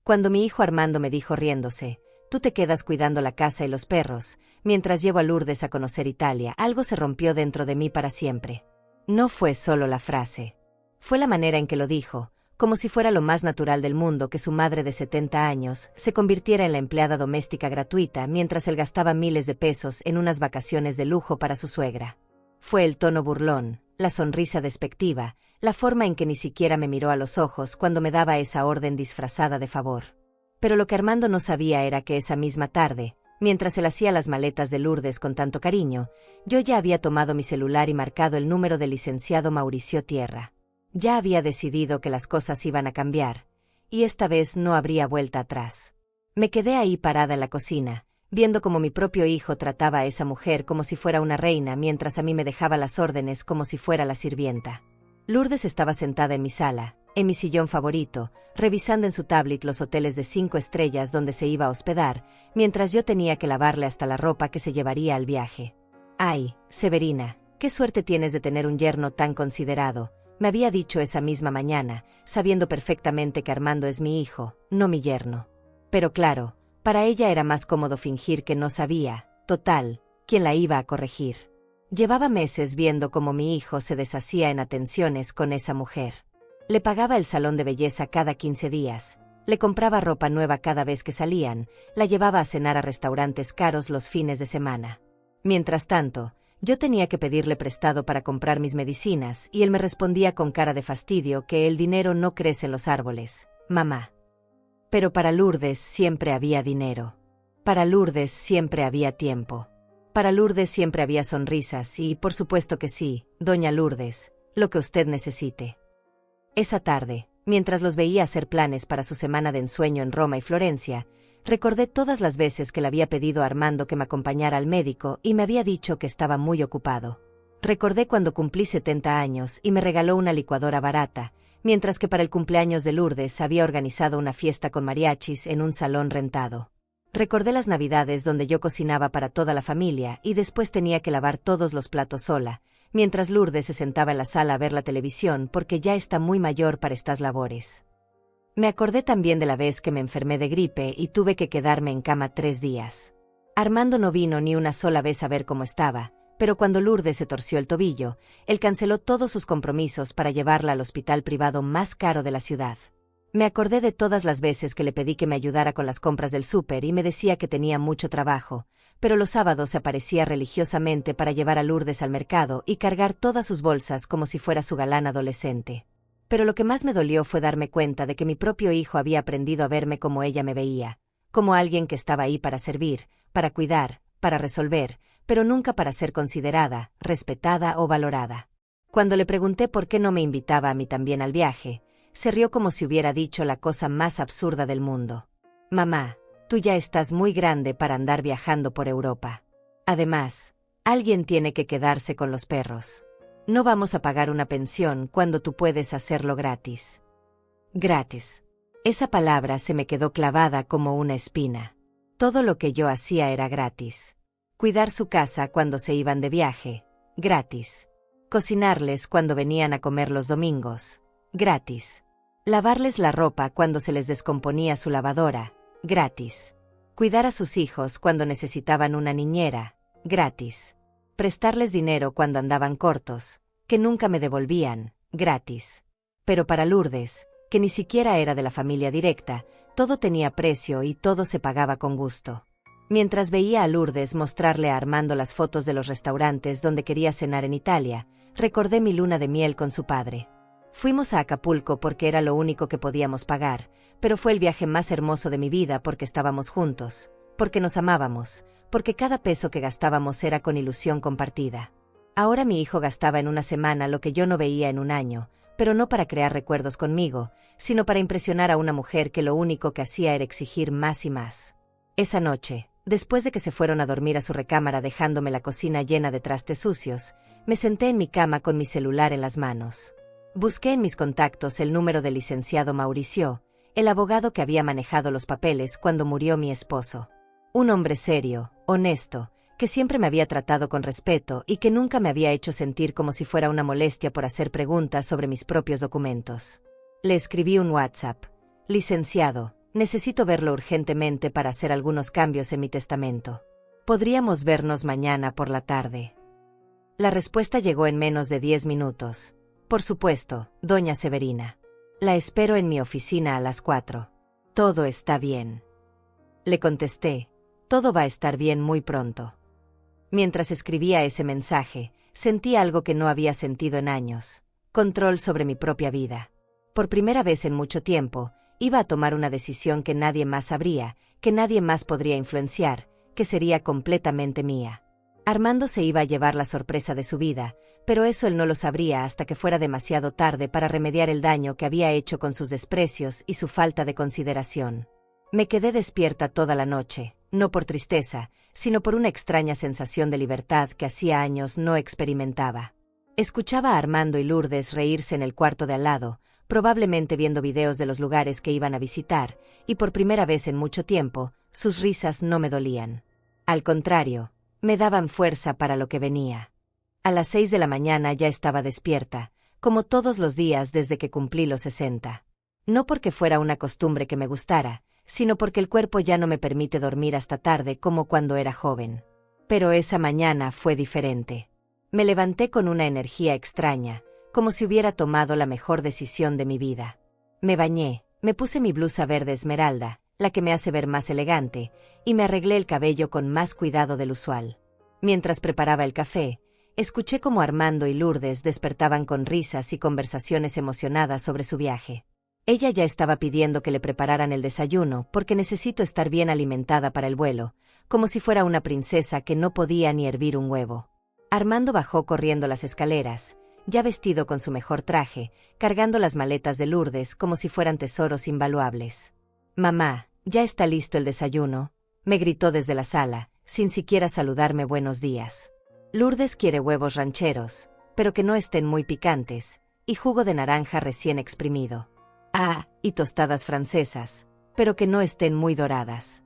Cuando mi hijo Armando me dijo riéndose, tú te quedas cuidando la casa y los perros, mientras llevo a Lourdes a conocer Italia, algo se rompió dentro de mí para siempre. No fue solo la frase. Fue la manera en que lo dijo, como si fuera lo más natural del mundo que su madre de 70 años se convirtiera en la empleada doméstica gratuita mientras él gastaba miles de pesos en unas vacaciones de lujo para su suegra. Fue el tono burlón, la sonrisa despectiva, la forma en que ni siquiera me miró a los ojos cuando me daba esa orden disfrazada de favor. Pero lo que Armando no sabía era que esa misma tarde, mientras él hacía las maletas de Lourdes con tanto cariño, yo ya había tomado mi celular y marcado el número del licenciado Mauricio Tierra. Ya había decidido que las cosas iban a cambiar, y esta vez no habría vuelta atrás. Me quedé ahí parada en la cocina, viendo cómo mi propio hijo trataba a esa mujer como si fuera una reina mientras a mí me dejaba las órdenes como si fuera la sirvienta. Lourdes estaba sentada en mi sala, en mi sillón favorito, revisando en su tablet los hoteles de 5 estrellas donde se iba a hospedar, mientras yo tenía que lavarle hasta la ropa que se llevaría al viaje. «Ay, Severina, qué suerte tienes de tener un yerno tan considerado», me había dicho esa misma mañana, sabiendo perfectamente que Armando es mi hijo, no mi yerno. Pero claro, para ella era más cómodo fingir que no sabía, total, quién la iba a corregir. Llevaba meses viendo cómo mi hijo se deshacía en atenciones con esa mujer. Le pagaba el salón de belleza cada 15 días, le compraba ropa nueva cada vez que salían, la llevaba a cenar a restaurantes caros los fines de semana. Mientras tanto, yo tenía que pedirle prestado para comprar mis medicinas y él me respondía con cara de fastidio que el dinero no crece en los árboles, mamá. Pero para Lourdes siempre había dinero. Para Lourdes siempre había tiempo. Para Lourdes siempre había sonrisas y, por supuesto que sí, doña Lourdes, lo que usted necesite. Esa tarde, mientras los veía hacer planes para su semana de ensueño en Roma y Florencia, recordé todas las veces que le había pedido a Armando que me acompañara al médico y me había dicho que estaba muy ocupado. Recordé cuando cumplí 70 años y me regaló una licuadora barata, mientras que para el cumpleaños de Lourdes había organizado una fiesta con mariachis en un salón rentado. Recordé las navidades donde yo cocinaba para toda la familia y después tenía que lavar todos los platos sola, mientras Lourdes se sentaba en la sala a ver la televisión porque ya está muy mayor para estas labores. Me acordé también de la vez que me enfermé de gripe y tuve que quedarme en cama 3 días. Armando no vino ni una sola vez a ver cómo estaba, pero cuando Lourdes se torció el tobillo, él canceló todos sus compromisos para llevarla al hospital privado más caro de la ciudad. Me acordé de todas las veces que le pedí que me ayudara con las compras del súper y me decía que tenía mucho trabajo, pero los sábados se aparecía religiosamente para llevar a Lourdes al mercado y cargar todas sus bolsas como si fuera su galán adolescente. Pero lo que más me dolió fue darme cuenta de que mi propio hijo había aprendido a verme como ella me veía, como alguien que estaba ahí para servir, para cuidar, para resolver, pero nunca para ser considerada, respetada o valorada. Cuando le pregunté por qué no me invitaba a mí también al viaje, se rió como si hubiera dicho la cosa más absurda del mundo. «Mamá, tú ya estás muy grande para andar viajando por Europa. Además, alguien tiene que quedarse con los perros. No vamos a pagar una pensión cuando tú puedes hacerlo gratis». Gratis. Esa palabra se me quedó clavada como una espina. Todo lo que yo hacía era gratis. Cuidar su casa cuando se iban de viaje, gratis. Cocinarles cuando venían a comer los domingos, gratis. Lavarles la ropa cuando se les descomponía su lavadora, gratis. Cuidar a sus hijos cuando necesitaban una niñera, gratis. Prestarles dinero cuando andaban cortos, que nunca me devolvían, gratis. Pero para Lourdes, que ni siquiera era de la familia directa, todo tenía precio y todo se pagaba con gusto. Mientras veía a Lourdes mostrarle a Armando las fotos de los restaurantes donde quería cenar en Italia, recordé mi luna de miel con su padre. Fuimos a Acapulco porque era lo único que podíamos pagar, pero fue el viaje más hermoso de mi vida porque estábamos juntos, porque nos amábamos, porque cada peso que gastábamos era con ilusión compartida. Ahora mi hijo gastaba en una semana lo que yo no veía en un año, pero no para crear recuerdos conmigo, sino para impresionar a una mujer que lo único que hacía era exigir más y más. Esa noche, después de que se fueron a dormir a su recámara dejándome la cocina llena de trastes sucios, me senté en mi cama con mi celular en las manos. Busqué en mis contactos el número del licenciado Mauricio, el abogado que había manejado los papeles cuando murió mi esposo. Un hombre serio, honesto, que siempre me había tratado con respeto y que nunca me había hecho sentir como si fuera una molestia por hacer preguntas sobre mis propios documentos. Le escribí un WhatsApp. «Licenciado, Necesito verlo urgentemente para hacer algunos cambios en mi testamento. ¿Podríamos vernos mañana por la tarde? La respuesta llegó en menos de 10 minutos. Por supuesto, doña Severina. La espero en mi oficina a las 4. Todo está bien. Le contesté. Todo va a estar bien muy pronto. Mientras escribía ese mensaje, sentí algo que no había sentido en años. Control sobre mi propia vida. Por primera vez en mucho tiempo, iba a tomar una decisión que nadie más sabría, que nadie más podría influenciar, que sería completamente mía. Armando se iba a llevar la sorpresa de su vida, pero eso él no lo sabría hasta que fuera demasiado tarde para remediar el daño que había hecho con sus desprecios y su falta de consideración. Me quedé despierta toda la noche, no por tristeza, sino por una extraña sensación de libertad que hacía años no experimentaba. Escuchaba a Armando y Lourdes reírse en el cuarto de al lado, probablemente viendo videos de los lugares que iban a visitar, y por primera vez en mucho tiempo, sus risas no me dolían. Al contrario, me daban fuerza para lo que venía. A las 6 de la mañana ya estaba despierta, como todos los días desde que cumplí los 60. No porque fuera una costumbre que me gustara, sino porque el cuerpo ya no me permite dormir hasta tarde como cuando era joven. Pero esa mañana fue diferente. Me levanté con una energía extraña, como si hubiera tomado la mejor decisión de mi vida. Me bañé, me puse mi blusa verde esmeralda, la que me hace ver más elegante, y me arreglé el cabello con más cuidado del usual. Mientras preparaba el café, escuché cómo Armando y Lourdes despertaban con risas y conversaciones emocionadas sobre su viaje. Ella ya estaba pidiendo que le prepararan el desayuno porque necesito estar bien alimentada para el vuelo, como si fuera una princesa que no podía ni hervir un huevo. Armando bajó corriendo las escaleras, ya vestido con su mejor traje, cargando las maletas de Lourdes como si fueran tesoros invaluables. «Mamá, ¿ya está listo el desayuno?», me gritó desde la sala, sin siquiera saludarme buenos días. Lourdes quiere huevos rancheros, pero que no estén muy picantes, y jugo de naranja recién exprimido. Ah, y tostadas francesas, pero que no estén muy doradas.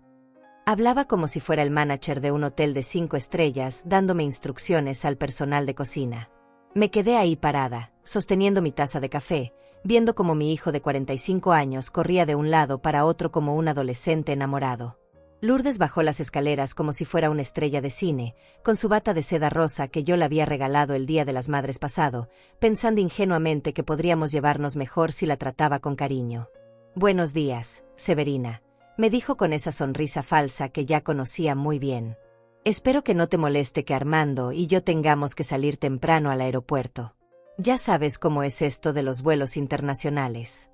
Hablaba como si fuera el manager de un hotel de 5 estrellas dándome instrucciones al personal de cocina. Me quedé ahí parada, sosteniendo mi taza de café, viendo cómo mi hijo de 45 años corría de un lado para otro como un adolescente enamorado. Lourdes bajó las escaleras como si fuera una estrella de cine, con su bata de seda rosa que yo le había regalado el Día de las Madres pasado, pensando ingenuamente que podríamos llevarnos mejor si la trataba con cariño. «Buenos días, Severina», me dijo con esa sonrisa falsa que ya conocía muy bien. «Espero que no te moleste que Armando y yo tengamos que salir temprano al aeropuerto. Ya sabes cómo es esto de los vuelos internacionales».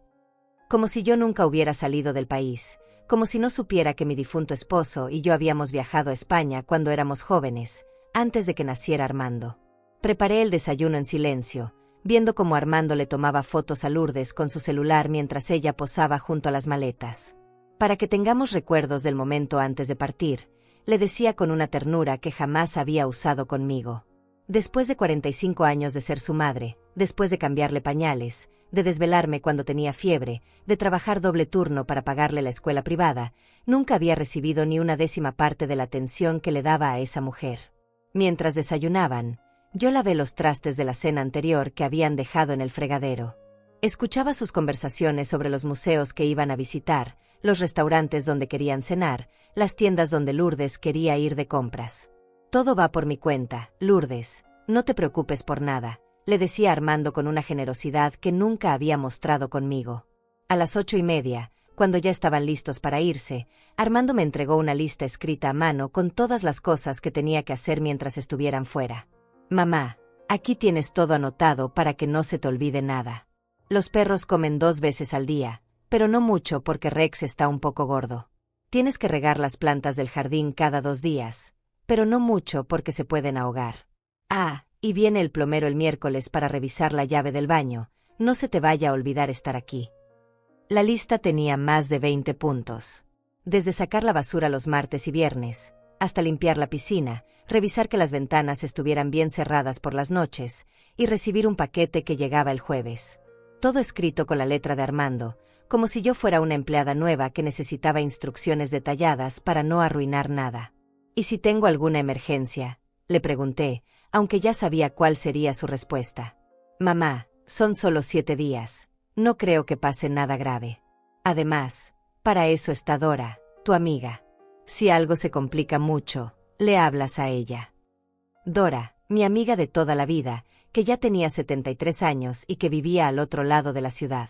Como si yo nunca hubiera salido del país, como si no supiera que mi difunto esposo y yo habíamos viajado a España cuando éramos jóvenes, antes de que naciera Armando. Preparé el desayuno en silencio, viendo cómo Armando le tomaba fotos a Lourdes con su celular mientras ella posaba junto a las maletas. Para que tengamos recuerdos del momento antes de partir, le decía con una ternura que jamás había usado conmigo. Después de 45 años de ser su madre, después de cambiarle pañales, de desvelarme cuando tenía fiebre, de trabajar doble turno para pagarle la escuela privada, nunca había recibido ni una décima parte de la atención que le daba a esa mujer. Mientras desayunaban, yo lavé los trastes de la cena anterior que habían dejado en el fregadero. Escuchaba sus conversaciones sobre los museos que iban a visitar, los restaurantes donde querían cenar, las tiendas donde Lourdes quería ir de compras. «Todo va por mi cuenta, Lourdes, no te preocupes por nada», le decía Armando con una generosidad que nunca había mostrado conmigo. A las 8:30, cuando ya estaban listos para irse, Armando me entregó una lista escrita a mano con todas las cosas que tenía que hacer mientras estuvieran fuera. «Mamá, aquí tienes todo anotado para que no se te olvide nada. Los perros comen 2 veces al día, pero no mucho porque Rex está un poco gordo. Tienes que regar las plantas del jardín cada 2 días, pero no mucho porque se pueden ahogar. Ah, y viene el plomero el miércoles para revisar la llave del baño, no se te vaya a olvidar estar aquí». La lista tenía más de 20 puntos. Desde sacar la basura los martes y viernes, hasta limpiar la piscina, revisar que las ventanas estuvieran bien cerradas por las noches, y recibir un paquete que llegaba el jueves. Todo escrito con la letra de Armando, como si yo fuera una empleada nueva que necesitaba instrucciones detalladas para no arruinar nada. «¿Y si tengo alguna emergencia?», le pregunté, aunque ya sabía cuál sería su respuesta. «Mamá, son solo 7 días. No creo que pase nada grave. Además, Para eso está Dora, tu amiga. Si algo se complica mucho, le hablas a ella. Dora, mi amiga de toda la vida, que ya tenía 73 años y que vivía al otro lado de la ciudad.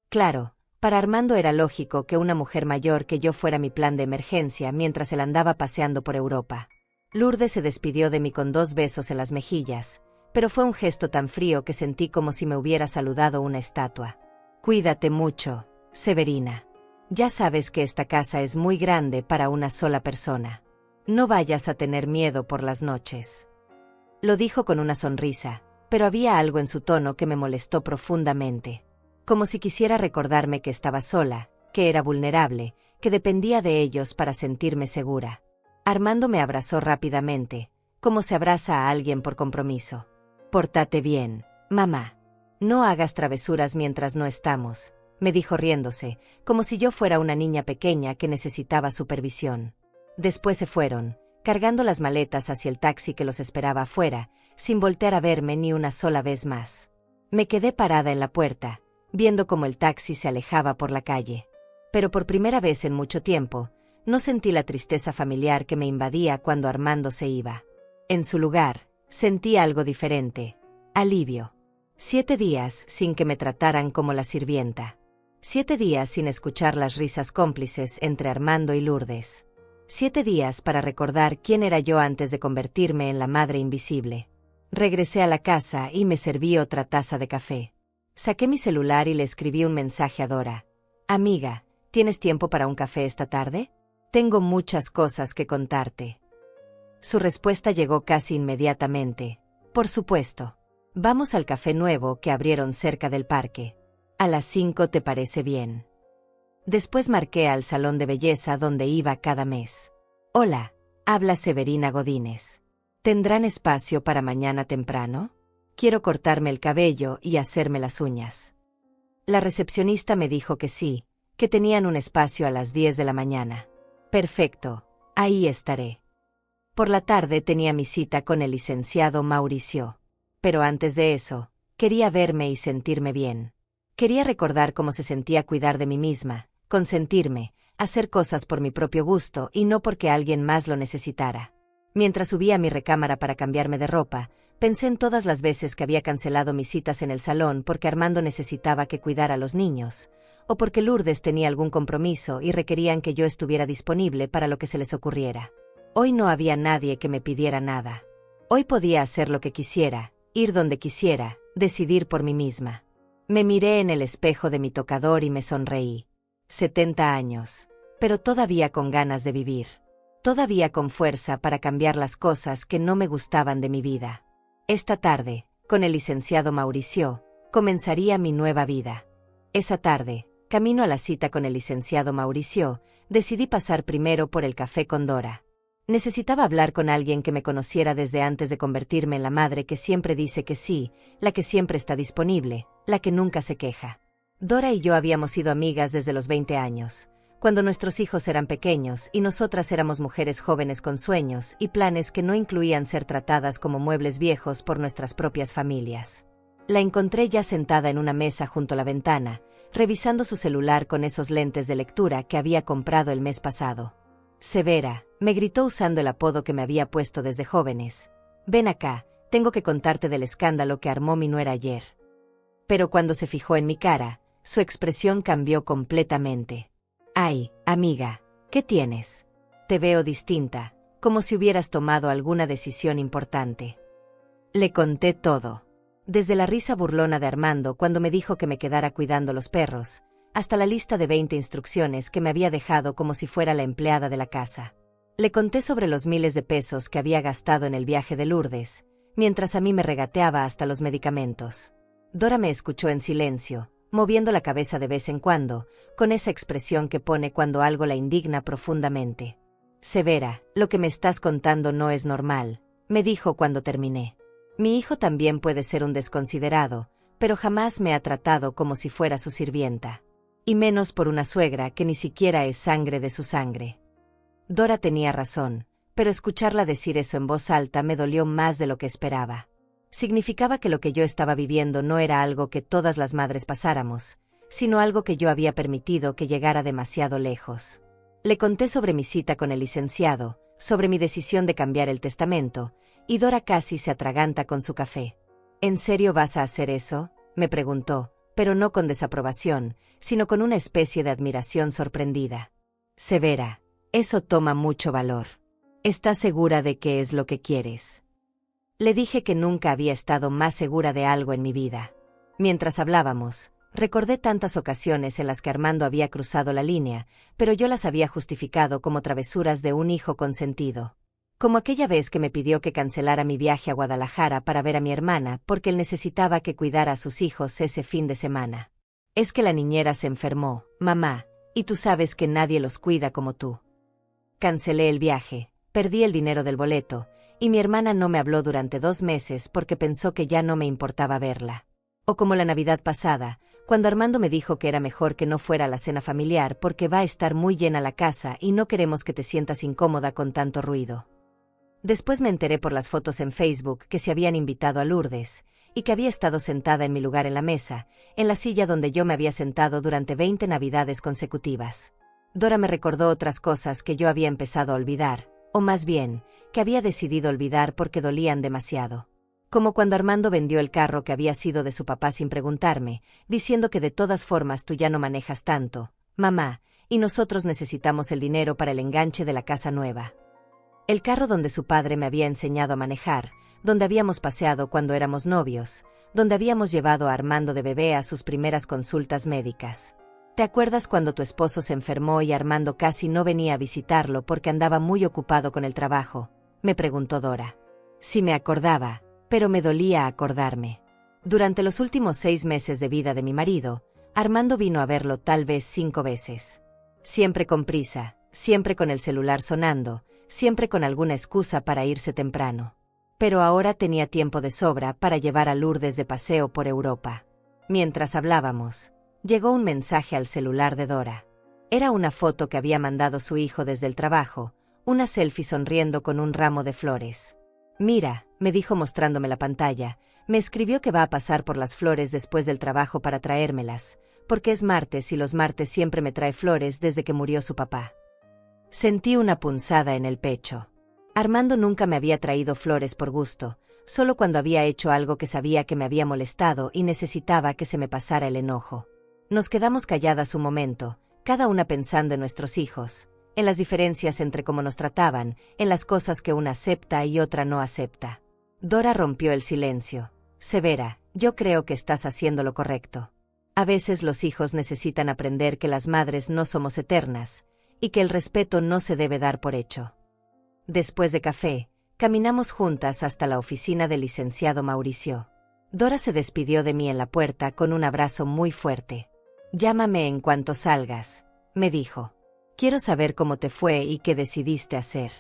Claro, para Armando era lógico que una mujer mayor que yo fuera mi plan de emergencia mientras él andaba paseando por Europa. Lourdes se despidió de mí con 2 besos en las mejillas, pero fue un gesto tan frío que sentí como si me hubiera saludado una estatua. Cuídate mucho, Severina. Ya sabes que esta casa es muy grande para una sola persona. No vayas a tener miedo por las noches. Lo dijo con una sonrisa, pero había algo en su tono que me molestó profundamente. Como si quisiera recordarme que estaba sola, que era vulnerable, que dependía de ellos para sentirme segura. Armando me abrazó rápidamente, como se abraza a alguien por compromiso. Pórtate bien, mamá. No hagas travesuras mientras no estamos, me dijo riéndose, como si yo fuera una niña pequeña que necesitaba supervisión. Después se fueron, cargando las maletas hacia el taxi que los esperaba afuera, sin voltear a verme ni una sola vez más. Me quedé parada en la puerta, viendo cómo el taxi se alejaba por la calle. Pero por primera vez en mucho tiempo, no sentí la tristeza familiar que me invadía cuando Armando se iba. En su lugar, sentí algo diferente. Alivio. 7 días sin que me trataran como la sirvienta. 7 días sin escuchar las risas cómplices entre Armando y Lourdes. 7 días para recordar quién era yo antes de convertirme en la madre invisible. Regresé a la casa y me serví otra taza de café. Saqué mi celular y le escribí un mensaje a Dora. Amiga, ¿tienes tiempo para un café esta tarde? Tengo muchas cosas que contarte. Su respuesta llegó casi inmediatamente. Por supuesto. Vamos al café nuevo que abrieron cerca del parque. A las 5 ¿te parece bien? Después marqué al salón de belleza donde iba cada mes. Hola, habla Severina Godínez. ¿Tendrán espacio para mañana temprano? Quiero cortarme el cabello y hacerme las uñas. La recepcionista me dijo que sí, que tenían un espacio a las 10 de la mañana. Perfecto, ahí estaré. Por la tarde tenía mi cita con el licenciado Mauricio. Pero antes de eso, quería verme y sentirme bien. Quería recordar cómo se sentía cuidar de mí misma, consentirme, hacer cosas por mi propio gusto y no porque alguien más lo necesitara. Mientras subía a mi recámara para cambiarme de ropa, pensé en todas las veces que había cancelado mis citas en el salón porque Armando necesitaba que cuidara a los niños, o porque Lourdes tenía algún compromiso y requerían que yo estuviera disponible para lo que se les ocurriera. Hoy no había nadie que me pidiera nada. Hoy podía hacer lo que quisiera, ir donde quisiera, decidir por mí misma. Me miré en el espejo de mi tocador y me sonreí. 70 años, pero todavía con ganas de vivir. Todavía con fuerza para cambiar las cosas que no me gustaban de mi vida. Esta tarde, con el licenciado Mauricio, comenzaría mi nueva vida. Esa tarde, camino a la cita con el licenciado Mauricio, decidí pasar primero por el café con Dora. Necesitaba hablar con alguien que me conociera desde antes de convertirme en la madre que siempre dice que sí, la que siempre está disponible, la que nunca se queja. Dora y yo habíamos sido amigas desde los 20 años, cuando nuestros hijos eran pequeños y nosotras éramos mujeres jóvenes con sueños y planes que no incluían ser tratadas como muebles viejos por nuestras propias familias. La encontré ya sentada en una mesa junto a la ventana, revisando su celular con esos lentes de lectura que había comprado el mes pasado. Severa, me gritó usando el apodo que me había puesto desde jóvenes. Ven acá, tengo que contarte del escándalo que armó mi nuera ayer. Pero cuando se fijó en mi cara, su expresión cambió completamente. Ay, amiga, ¿qué tienes? Te veo distinta, como si hubieras tomado alguna decisión importante. Le conté todo. Desde la risa burlona de Armando cuando me dijo que me quedara cuidando los perros, hasta la lista de 20 instrucciones que me había dejado como si fuera la empleada de la casa. Le conté sobre los miles de pesos que había gastado en el viaje de Lourdes, mientras a mí me regateaba hasta los medicamentos. Dora me escuchó en silencio, moviendo la cabeza de vez en cuando, con esa expresión que pone cuando algo la indigna profundamente. Severa, lo que me estás contando no es normal, me dijo cuando terminé. Mi hijo también puede ser un desconsiderado, pero jamás me ha tratado como si fuera su sirvienta. Y menos por una suegra que ni siquiera es sangre de su sangre. Dora tenía razón, pero escucharla decir eso en voz alta me dolió más de lo que esperaba. Significaba que lo que yo estaba viviendo no era algo que todas las madres pasáramos, sino algo que yo había permitido que llegara demasiado lejos. Le conté sobre mi cita con el licenciado, sobre mi decisión de cambiar el testamento, y Dora casi se atraganta con su café. ¿En serio vas a hacer eso?, me preguntó, pero no con desaprobación, sino con una especie de admiración sorprendida. Severa, eso toma mucho valor. ¿Estás segura de qué es lo que quieres? Le dije que nunca había estado más segura de algo en mi vida. Mientras hablábamos, recordé tantas ocasiones en las que Armando había cruzado la línea, pero yo las había justificado como travesuras de un hijo consentido. Como aquella vez que me pidió que cancelara mi viaje a Guadalajara para ver a mi hermana porque él necesitaba que cuidara a sus hijos ese fin de semana. Es que la niñera se enfermó, mamá, y tú sabes que nadie los cuida como tú. Cancelé el viaje, perdí el dinero del boleto, y mi hermana no me habló durante 2 meses porque pensó que ya no me importaba verla. O como la Navidad pasada, cuando Armando me dijo que era mejor que no fuera a la cena familiar porque va a estar muy llena la casa y no queremos que te sientas incómoda con tanto ruido. Después me enteré por las fotos en Facebook que se habían invitado a Lourdes, y que había estado sentada en mi lugar en la mesa, en la silla donde yo me había sentado durante 20 Navidades consecutivas. Dora me recordó otras cosas que yo había empezado a olvidar, o más bien, que había decidido olvidar porque dolían demasiado. Como cuando Armando vendió el carro que había sido de su papá sin preguntarme, diciendo que de todas formas tú ya no manejas tanto, mamá, y nosotros necesitamos el dinero para el enganche de la casa nueva. El carro donde su padre me había enseñado a manejar, donde habíamos paseado cuando éramos novios, donde habíamos llevado a Armando de bebé a sus primeras consultas médicas. ¿Te acuerdas cuando tu esposo se enfermó y Armando casi no venía a visitarlo porque andaba muy ocupado con el trabajo?, me preguntó Dora. Sí me acordaba, pero me dolía acordarme. Durante los últimos 6 meses de vida de mi marido, Armando vino a verlo tal vez 5 veces. Siempre con prisa, siempre con el celular sonando, siempre con alguna excusa para irse temprano. Pero ahora tenía tiempo de sobra para llevar a Lourdes de paseo por Europa. Mientras hablábamos, llegó un mensaje al celular de Dora. Era una foto que había mandado su hijo desde el trabajo, una selfie sonriendo con un ramo de flores. Mira, me dijo mostrándome la pantalla, me escribió que va a pasar por las flores después del trabajo para traérmelas, porque es martes y los martes siempre me trae flores desde que murió su papá. Sentí una punzada en el pecho. Armando nunca me había traído flores por gusto, solo cuando había hecho algo que sabía que me había molestado y necesitaba que se me pasara el enojo. Nos quedamos calladas un momento, cada una pensando en nuestros hijos, en las diferencias entre cómo nos trataban, en las cosas que una acepta y otra no acepta. Dora rompió el silencio. Severa, yo creo que estás haciendo lo correcto. A veces los hijos necesitan aprender que las madres no somos eternas, y que el respeto no se debe dar por hecho. Después de café, caminamos juntas hasta la oficina del licenciado Mauricio. Dora se despidió de mí en la puerta con un abrazo muy fuerte. Llámame en cuanto salgas, me dijo. Quiero saber cómo te fue y qué decidiste hacer.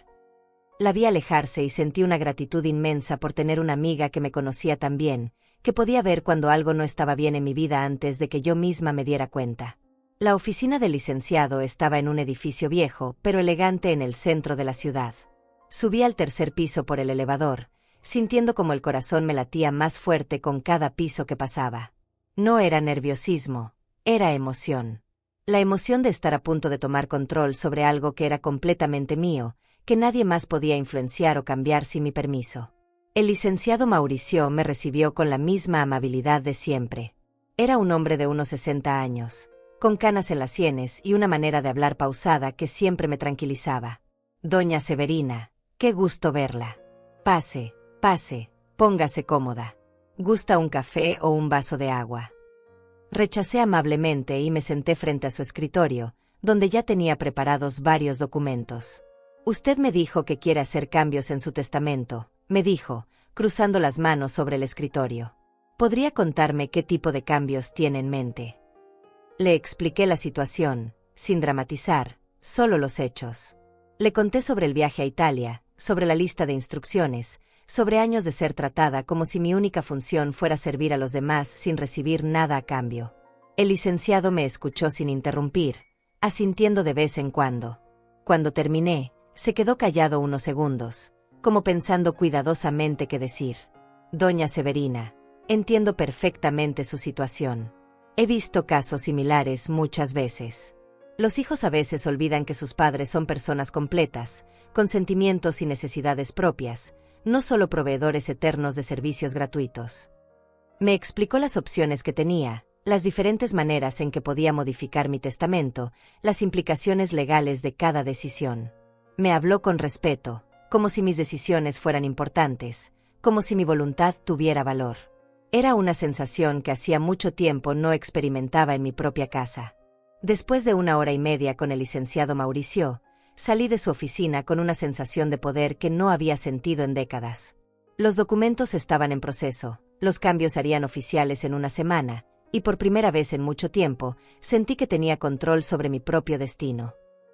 La vi alejarse y sentí una gratitud inmensa por tener una amiga que me conocía tan bien, que podía ver cuando algo no estaba bien en mi vida antes de que yo misma me diera cuenta. La oficina del licenciado estaba en un edificio viejo, pero elegante en el centro de la ciudad. Subí al 3er piso por el elevador, sintiendo como el corazón me latía más fuerte con cada piso que pasaba. No era nerviosismo, era emoción. La emoción de estar a punto de tomar control sobre algo que era completamente mío, que nadie más podía influenciar o cambiar sin mi permiso. El licenciado Mauricio me recibió con la misma amabilidad de siempre. Era un hombre de unos 60 años. Con canas en las sienes y una manera de hablar pausada que siempre me tranquilizaba. Doña Severina, qué gusto verla. Pase, pase, póngase cómoda. ¿Gusta un café o un vaso de agua? Rechacé amablemente y me senté frente a su escritorio, donde ya tenía preparados varios documentos. Usted me dijo que quiere hacer cambios en su testamento, me dijo, cruzando las manos sobre el escritorio. ¿Podría contarme qué tipo de cambios tiene en mente? Le expliqué la situación, sin dramatizar, solo los hechos. Le conté sobre el viaje a Italia, sobre la lista de instrucciones, sobre años de ser tratada como si mi única función fuera servir a los demás sin recibir nada a cambio. El licenciado me escuchó sin interrumpir, asintiendo de vez en cuando. Cuando terminé, se quedó callado unos segundos, como pensando cuidadosamente qué decir. Doña Severina, entiendo perfectamente su situación. He visto casos similares muchas veces. Los hijos a veces olvidan que sus padres son personas completas, con sentimientos y necesidades propias, no solo proveedores eternos de servicios gratuitos. Me explicó las opciones que tenía, las diferentes maneras en que podía modificar mi testamento, las implicaciones legales de cada decisión. Me habló con respeto, como si mis decisiones fueran importantes, como si mi voluntad tuviera valor. Era una sensación que hacía mucho tiempo no experimentaba en mi propia casa. Después de 1 hora y media con el licenciado Mauricio, salí de su oficina con una sensación de poder que no había sentido en décadas. Los documentos estaban en proceso, los cambios serían oficiales en una semana, y por primera vez en mucho tiempo, sentí que tenía control sobre mi propio destino.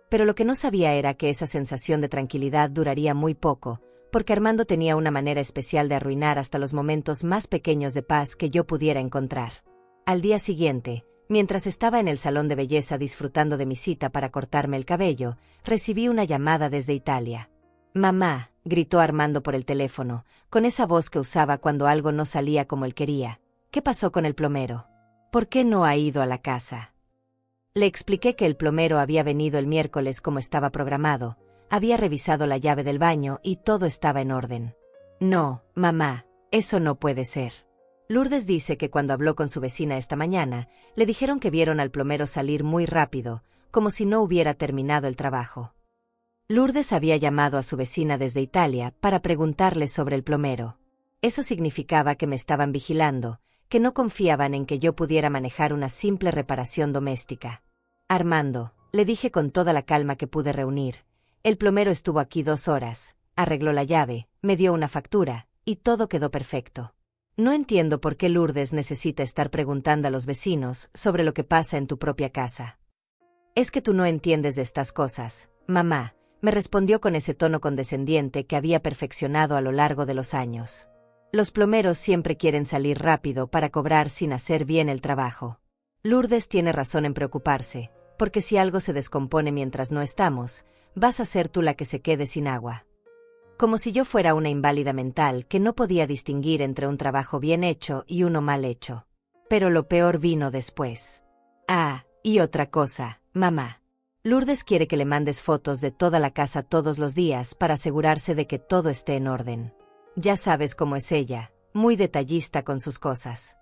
Pero lo que no sabía era que esa sensación de tranquilidad duraría muy poco, porque Armando tenía una manera especial de arruinar hasta los momentos más pequeños de paz que yo pudiera encontrar. Al día siguiente, mientras estaba en el salón de belleza disfrutando de mi cita para cortarme el cabello, recibí una llamada desde Italia. «Mamá», gritó Armando por el teléfono, con esa voz que usaba cuando algo no salía como él quería. «¿Qué pasó con el plomero? ¿Por qué no ha ido a la casa?» Le expliqué que el plomero había venido el miércoles como estaba programado, había revisado la llave del baño y todo estaba en orden. «No, mamá, eso no puede ser». Lourdes dice que cuando habló con su vecina esta mañana, le dijeron que vieron al plomero salir muy rápido, como si no hubiera terminado el trabajo. Lourdes había llamado a su vecina desde Italia para preguntarle sobre el plomero. Eso significaba que me estaban vigilando, que no confiaban en que yo pudiera manejar una simple reparación doméstica. «Armando», le dije con toda la calma que pude reunir, «el plomero estuvo aquí 2 horas, arregló la llave, me dio una factura, y todo quedó perfecto. No entiendo por qué Lourdes necesita estar preguntando a los vecinos sobre lo que pasa en tu propia casa». «Es que tú no entiendes de estas cosas, mamá», me respondió con ese tono condescendiente que había perfeccionado a lo largo de los años. «Los plomeros siempre quieren salir rápido para cobrar sin hacer bien el trabajo. Lourdes tiene razón en preocuparse, porque si algo se descompone mientras no estamos, vas a ser tú la que se quede sin agua». Como si yo fuera una inválida mental que no podía distinguir entre un trabajo bien hecho y uno mal hecho. Pero lo peor vino después. «Ah, y otra cosa, mamá. Lourdes quiere que le mandes fotos de toda la casa todos los días para asegurarse de que todo esté en orden. Ya sabes cómo es ella, muy detallista con sus cosas».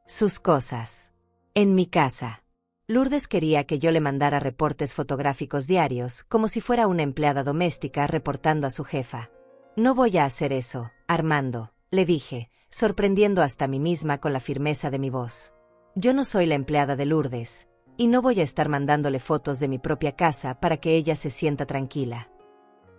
«Sus cosas. En mi casa». Lourdes quería que yo le mandara reportes fotográficos diarios, como si fuera una empleada doméstica reportando a su jefa. «No voy a hacer eso, Armando», le dije, sorprendiendo hasta a mí misma con la firmeza de mi voz. «Yo no soy la empleada de Lourdes, y no voy a estar mandándole fotos de mi propia casa para que ella se sienta tranquila».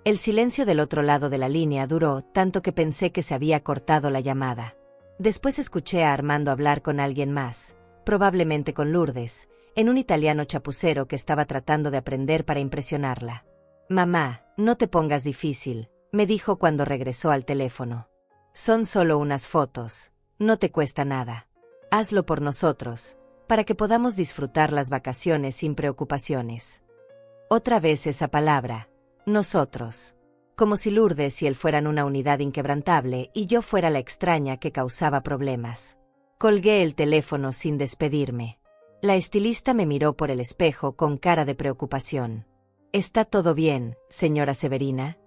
El silencio del otro lado de la línea duró tanto que pensé que se había cortado la llamada. Después escuché a Armando hablar con alguien más, probablemente con Lourdes, en un italiano chapucero que estaba tratando de aprender para impresionarla. «Mamá, no te pongas difícil», me dijo cuando regresó al teléfono. «Son solo unas fotos, no te cuesta nada. Hazlo por nosotros, para que podamos disfrutar las vacaciones sin preocupaciones». Otra vez esa palabra, nosotros. Como si Lourdes y él fueran una unidad inquebrantable y yo fuera la extraña que causaba problemas. Colgué el teléfono sin despedirme. La estilista me miró por el espejo con cara de preocupación. «¿Está todo bien, señora Severina?»,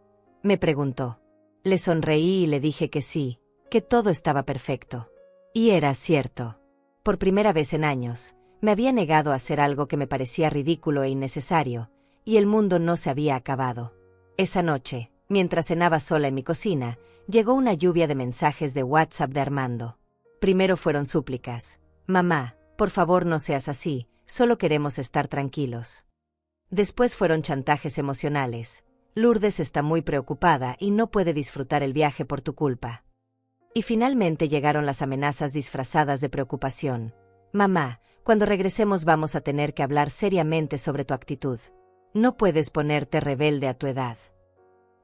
me preguntó. Le sonreí y le dije que sí, que todo estaba perfecto. Y era cierto. Por primera vez en años, me había negado a hacer algo que me parecía ridículo e innecesario, y el mundo no se había acabado. Esa noche, mientras cenaba sola en mi cocina, llegó una lluvia de mensajes de WhatsApp de Armando. Primero fueron súplicas. «Mamá, por favor no seas así, solo queremos estar tranquilos». Después fueron chantajes emocionales. «Lourdes está muy preocupada y no puede disfrutar el viaje por tu culpa». Y finalmente llegaron las amenazas disfrazadas de preocupación. «Mamá, cuando regresemos vamos a tener que hablar seriamente sobre tu actitud. No puedes ponerte rebelde a tu edad».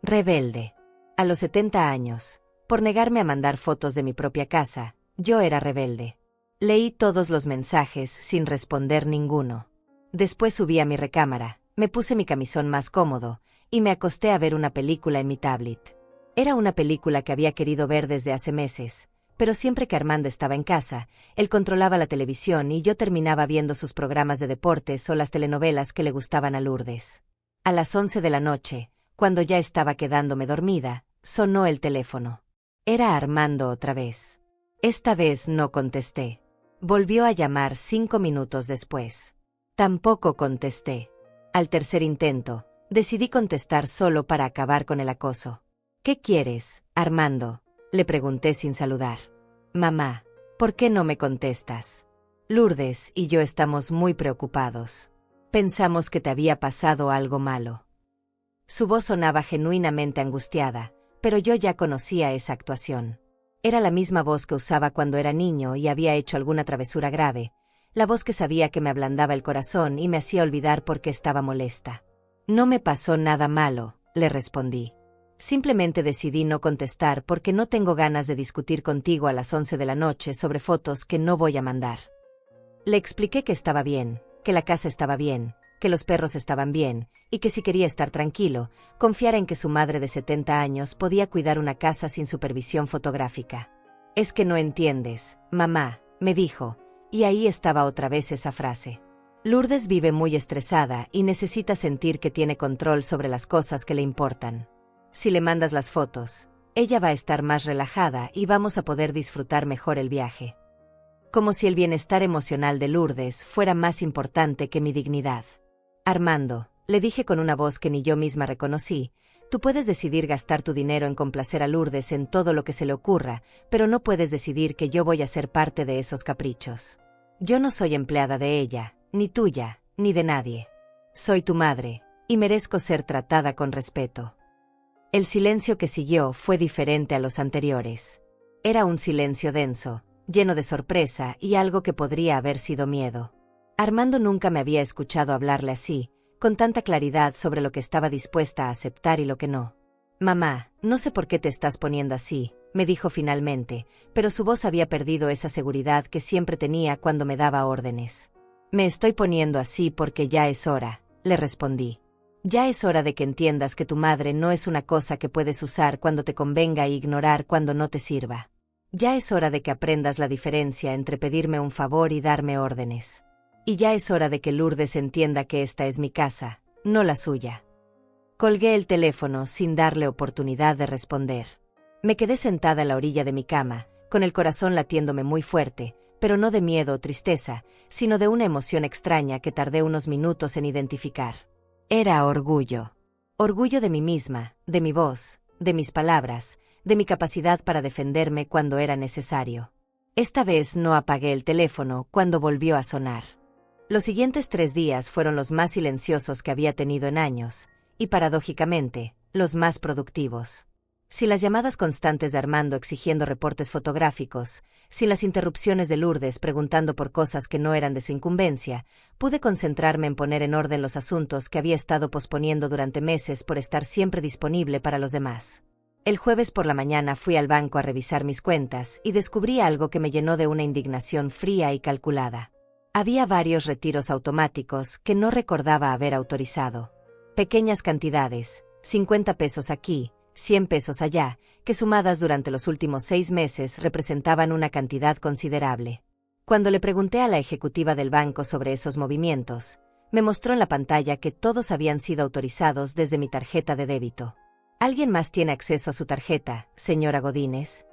Rebelde. A los 70 años, por negarme a mandar fotos de mi propia casa, yo era rebelde. Leí todos los mensajes sin responder ninguno. Después subí a mi recámara, me puse mi camisón más cómodo, y me acosté a ver una película en mi tablet. Era una película que había querido ver desde hace meses, pero siempre que Armando estaba en casa, él controlaba la televisión y yo terminaba viendo sus programas de deportes o las telenovelas que le gustaban a Lourdes. A las 11 de la noche, cuando ya estaba quedándome dormida, sonó el teléfono. Era Armando otra vez. Esta vez no contesté. Volvió a llamar 5 minutos después. Tampoco contesté. Al tercer intento, decidí contestar solo para acabar con el acoso. ¿Qué quieres, Armando?, le pregunté sin saludar. Mamá, ¿por qué no me contestas? Lourdes y yo estamos muy preocupados. Pensamos que te había pasado algo malo. Su voz sonaba genuinamente angustiada, pero yo ya conocía esa actuación. Era la misma voz que usaba cuando era niño y había hecho alguna travesura grave, la voz que sabía que me ablandaba el corazón y me hacía olvidar por qué estaba molesta. No me pasó nada malo, le respondí. Simplemente decidí no contestar porque no tengo ganas de discutir contigo a las 11 de la noche sobre fotos que no voy a mandar. Le expliqué que estaba bien, que la casa estaba bien, que los perros estaban bien, y que si quería estar tranquilo, confiara en que su madre de 70 años podía cuidar una casa sin supervisión fotográfica. Es que no entiendes, mamá, me dijo, y ahí estaba otra vez esa frase. Lourdes vive muy estresada y necesita sentir que tiene control sobre las cosas que le importan. Si le mandas las fotos, ella va a estar más relajada y vamos a poder disfrutar mejor el viaje. Como si el bienestar emocional de Lourdes fuera más importante que mi dignidad. Armando, le dije con una voz que ni yo misma reconocí, tú puedes decidir gastar tu dinero en complacer a Lourdes en todo lo que se le ocurra, pero no puedes decidir que yo voy a ser parte de esos caprichos. Yo no soy empleada de ella, ni tuya, ni de nadie. Soy tu madre, y merezco ser tratada con respeto. El silencio que siguió fue diferente a los anteriores. Era un silencio denso, lleno de sorpresa y algo que podría haber sido miedo. Armando nunca me había escuchado hablarle así, con tanta claridad sobre lo que estaba dispuesta a aceptar y lo que no. Mamá, no sé por qué te estás poniendo así, me dijo finalmente, pero su voz había perdido esa seguridad que siempre tenía cuando me daba órdenes. Me estoy poniendo así porque ya es hora, le respondí. Ya es hora de que entiendas que tu madre no es una cosa que puedes usar cuando te convenga e ignorar cuando no te sirva. Ya es hora de que aprendas la diferencia entre pedirme un favor y darme órdenes. Y ya es hora de que Lourdes entienda que esta es mi casa, no la suya. Colgué el teléfono sin darle oportunidad de responder. Me quedé sentada a la orilla de mi cama, con el corazón latiéndome muy fuerte, pero no de miedo o tristeza, sino de una emoción extraña que tardé unos minutos en identificar. Era orgullo. Orgullo de mí misma, de mi voz, de mis palabras, de mi capacidad para defenderme cuando era necesario. Esta vez no apagué el teléfono cuando volvió a sonar. Los siguientes 3 días fueron los más silenciosos que había tenido en años, y paradójicamente, los más productivos. Sin las llamadas constantes de Armando exigiendo reportes fotográficos, sin las interrupciones de Lourdes preguntando por cosas que no eran de su incumbencia, pude concentrarme en poner en orden los asuntos que había estado posponiendo durante meses por estar siempre disponible para los demás. El jueves por la mañana fui al banco a revisar mis cuentas y descubrí algo que me llenó de una indignación fría y calculada. Había varios retiros automáticos que no recordaba haber autorizado. Pequeñas cantidades, 50 pesos aquí, 100 pesos allá, que sumadas durante los últimos 6 meses representaban una cantidad considerable. Cuando le pregunté a la ejecutiva del banco sobre esos movimientos, me mostró en la pantalla que todos habían sido autorizados desde mi tarjeta de débito. ¿Alguien más tiene acceso a su tarjeta, señora Godínez?,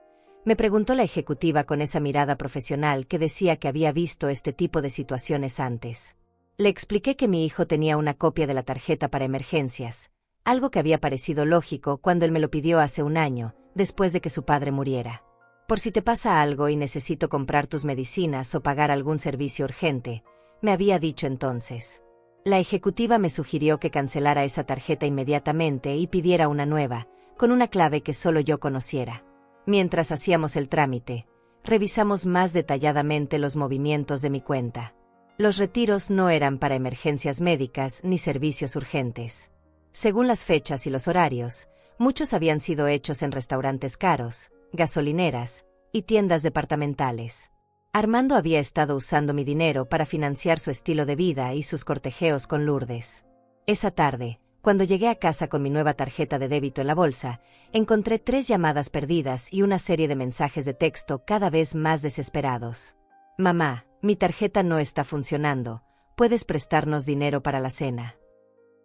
me preguntó la ejecutiva con esa mirada profesional que decía que había visto este tipo de situaciones antes. Le expliqué que mi hijo tenía una copia de la tarjeta para emergencias, algo que había parecido lógico cuando él me lo pidió hace 1 año, después de que su padre muriera. Por si te pasa algo y necesito comprar tus medicinas o pagar algún servicio urgente, me había dicho entonces. La ejecutiva me sugirió que cancelara esa tarjeta inmediatamente y pidiera una nueva, con una clave que solo yo conociera. Mientras hacíamos el trámite, revisamos más detalladamente los movimientos de mi cuenta. Los retiros no eran para emergencias médicas ni servicios urgentes. Según las fechas y los horarios, muchos habían sido hechos en restaurantes caros, gasolineras y tiendas departamentales. Armando había estado usando mi dinero para financiar su estilo de vida y sus cortejeos con Lourdes. Esa tarde, Cuando llegué a casa con mi nueva tarjeta de débito en la bolsa, encontré 3 llamadas perdidas y una serie de mensajes de texto cada vez más desesperados. Mamá, mi tarjeta no está funcionando. ¿Puedes prestarnos dinero para la cena?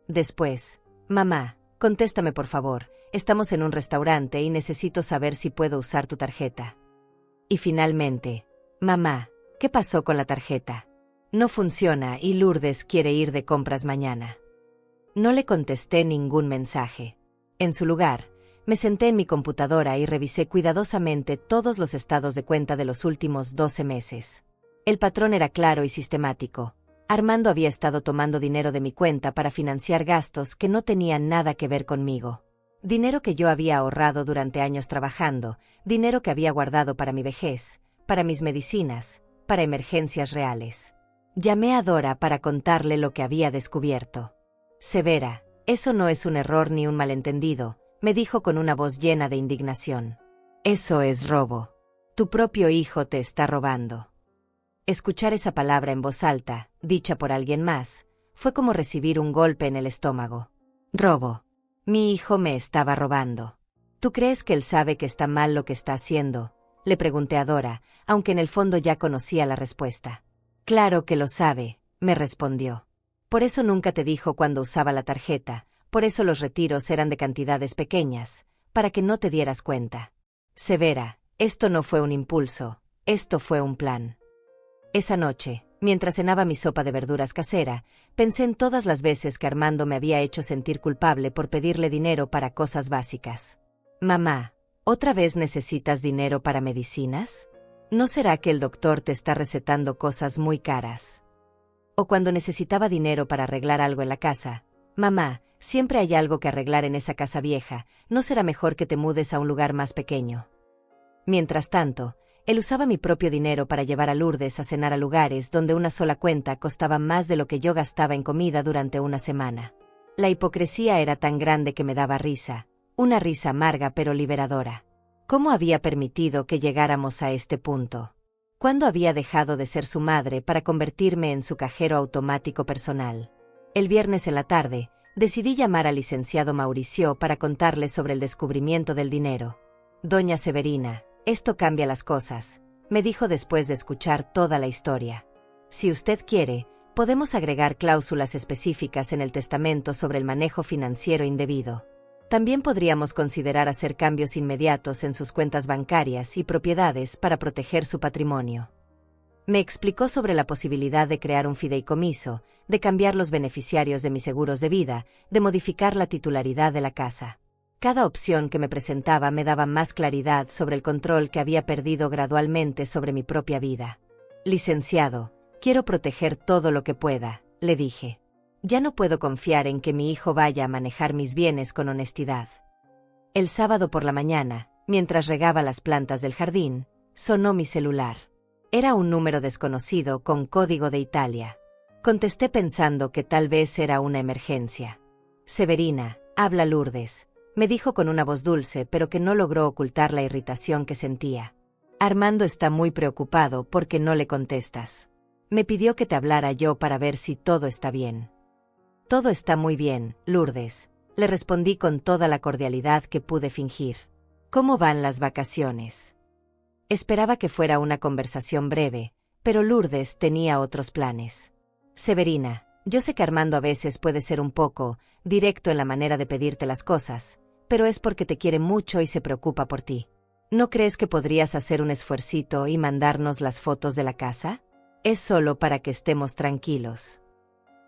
Después, mamá, contéstame por favor. Estamos en un restaurante y necesito saber si puedo usar tu tarjeta. Y finalmente, mamá, ¿qué pasó con la tarjeta? No funciona y Lourdes quiere ir de compras mañana. No le contesté ningún mensaje. En su lugar, me senté en mi computadora y revisé cuidadosamente todos los estados de cuenta de los últimos 12 meses. El patrón era claro y sistemático. Armando había estado tomando dinero de mi cuenta para financiar gastos que no tenían nada que ver conmigo. Dinero que yo había ahorrado durante años trabajando, dinero que había guardado para mi vejez, para mis medicinas, para emergencias reales. Llamé a Dora para contarle lo que había descubierto. Severa, eso no es un error ni un malentendido, me dijo con una voz llena de indignación. Eso es robo. Tu propio hijo te está robando. Escuchar esa palabra en voz alta, dicha por alguien más, fue como recibir un golpe en el estómago. Robo. Mi hijo me estaba robando. ¿Tú crees que él sabe que está mal lo que está haciendo? Le pregunté a Dora, aunque en el fondo ya conocía la respuesta. Claro que lo sabe, me respondió. Por eso nunca te dijo cuando usaba la tarjeta, por eso los retiros eran de cantidades pequeñas, para que no te dieras cuenta. Severa, esto no fue un impulso, esto fue un plan. Esa noche, mientras cenaba mi sopa de verduras casera, pensé en todas las veces que Armando me había hecho sentir culpable por pedirle dinero para cosas básicas. Mamá, ¿otra vez necesitas dinero para medicinas? ¿No será que el doctor te está recetando cosas muy caras? O cuando necesitaba dinero para arreglar algo en la casa. Mamá, siempre hay algo que arreglar en esa casa vieja, ¿no será mejor que te mudes a un lugar más pequeño? Mientras tanto, él usaba mi propio dinero para llevar a Lourdes a cenar a lugares donde una sola cuenta costaba más de lo que yo gastaba en comida durante una semana. La hipocresía era tan grande que me daba risa, una risa amarga pero liberadora. ¿Cómo había permitido que llegáramos a este punto? ¿Cuándo había dejado de ser su madre para convertirme en su cajero automático personal? El viernes en la tarde, decidí llamar al licenciado Mauricio para contarle sobre el descubrimiento del dinero. Doña Severina, esto cambia las cosas, me dijo después de escuchar toda la historia. Si usted quiere, podemos agregar cláusulas específicas en el testamento sobre el manejo financiero indebido. También podríamos considerar hacer cambios inmediatos en sus cuentas bancarias y propiedades para proteger su patrimonio. Me explicó sobre la posibilidad de crear un fideicomiso, de cambiar los beneficiarios de mis seguros de vida, de modificar la titularidad de la casa. Cada opción que me presentaba me daba más claridad sobre el control que había perdido gradualmente sobre mi propia vida. Licenciado, quiero proteger todo lo que pueda, le dije. Ya no puedo confiar en que mi hijo vaya a manejar mis bienes con honestidad. El sábado por la mañana, mientras regaba las plantas del jardín, sonó mi celular. Era un número desconocido con código de Italia. Contesté pensando que tal vez era una emergencia. Severina, habla Lourdes, me dijo con una voz dulce pero que no logró ocultar la irritación que sentía. Armando está muy preocupado porque no le contestas. Me pidió que te hablara yo para ver si todo está bien. Todo está muy bien, Lourdes, le respondí con toda la cordialidad que pude fingir. ¿Cómo van las vacaciones? Esperaba que fuera una conversación breve, pero Lourdes tenía otros planes. Severina, yo sé que Armando a veces puede ser un poco directo en la manera de pedirte las cosas, pero es porque te quiere mucho y se preocupa por ti. ¿No crees que podrías hacer un esfuercito y mandarnos las fotos de la casa? Es solo para que estemos tranquilos.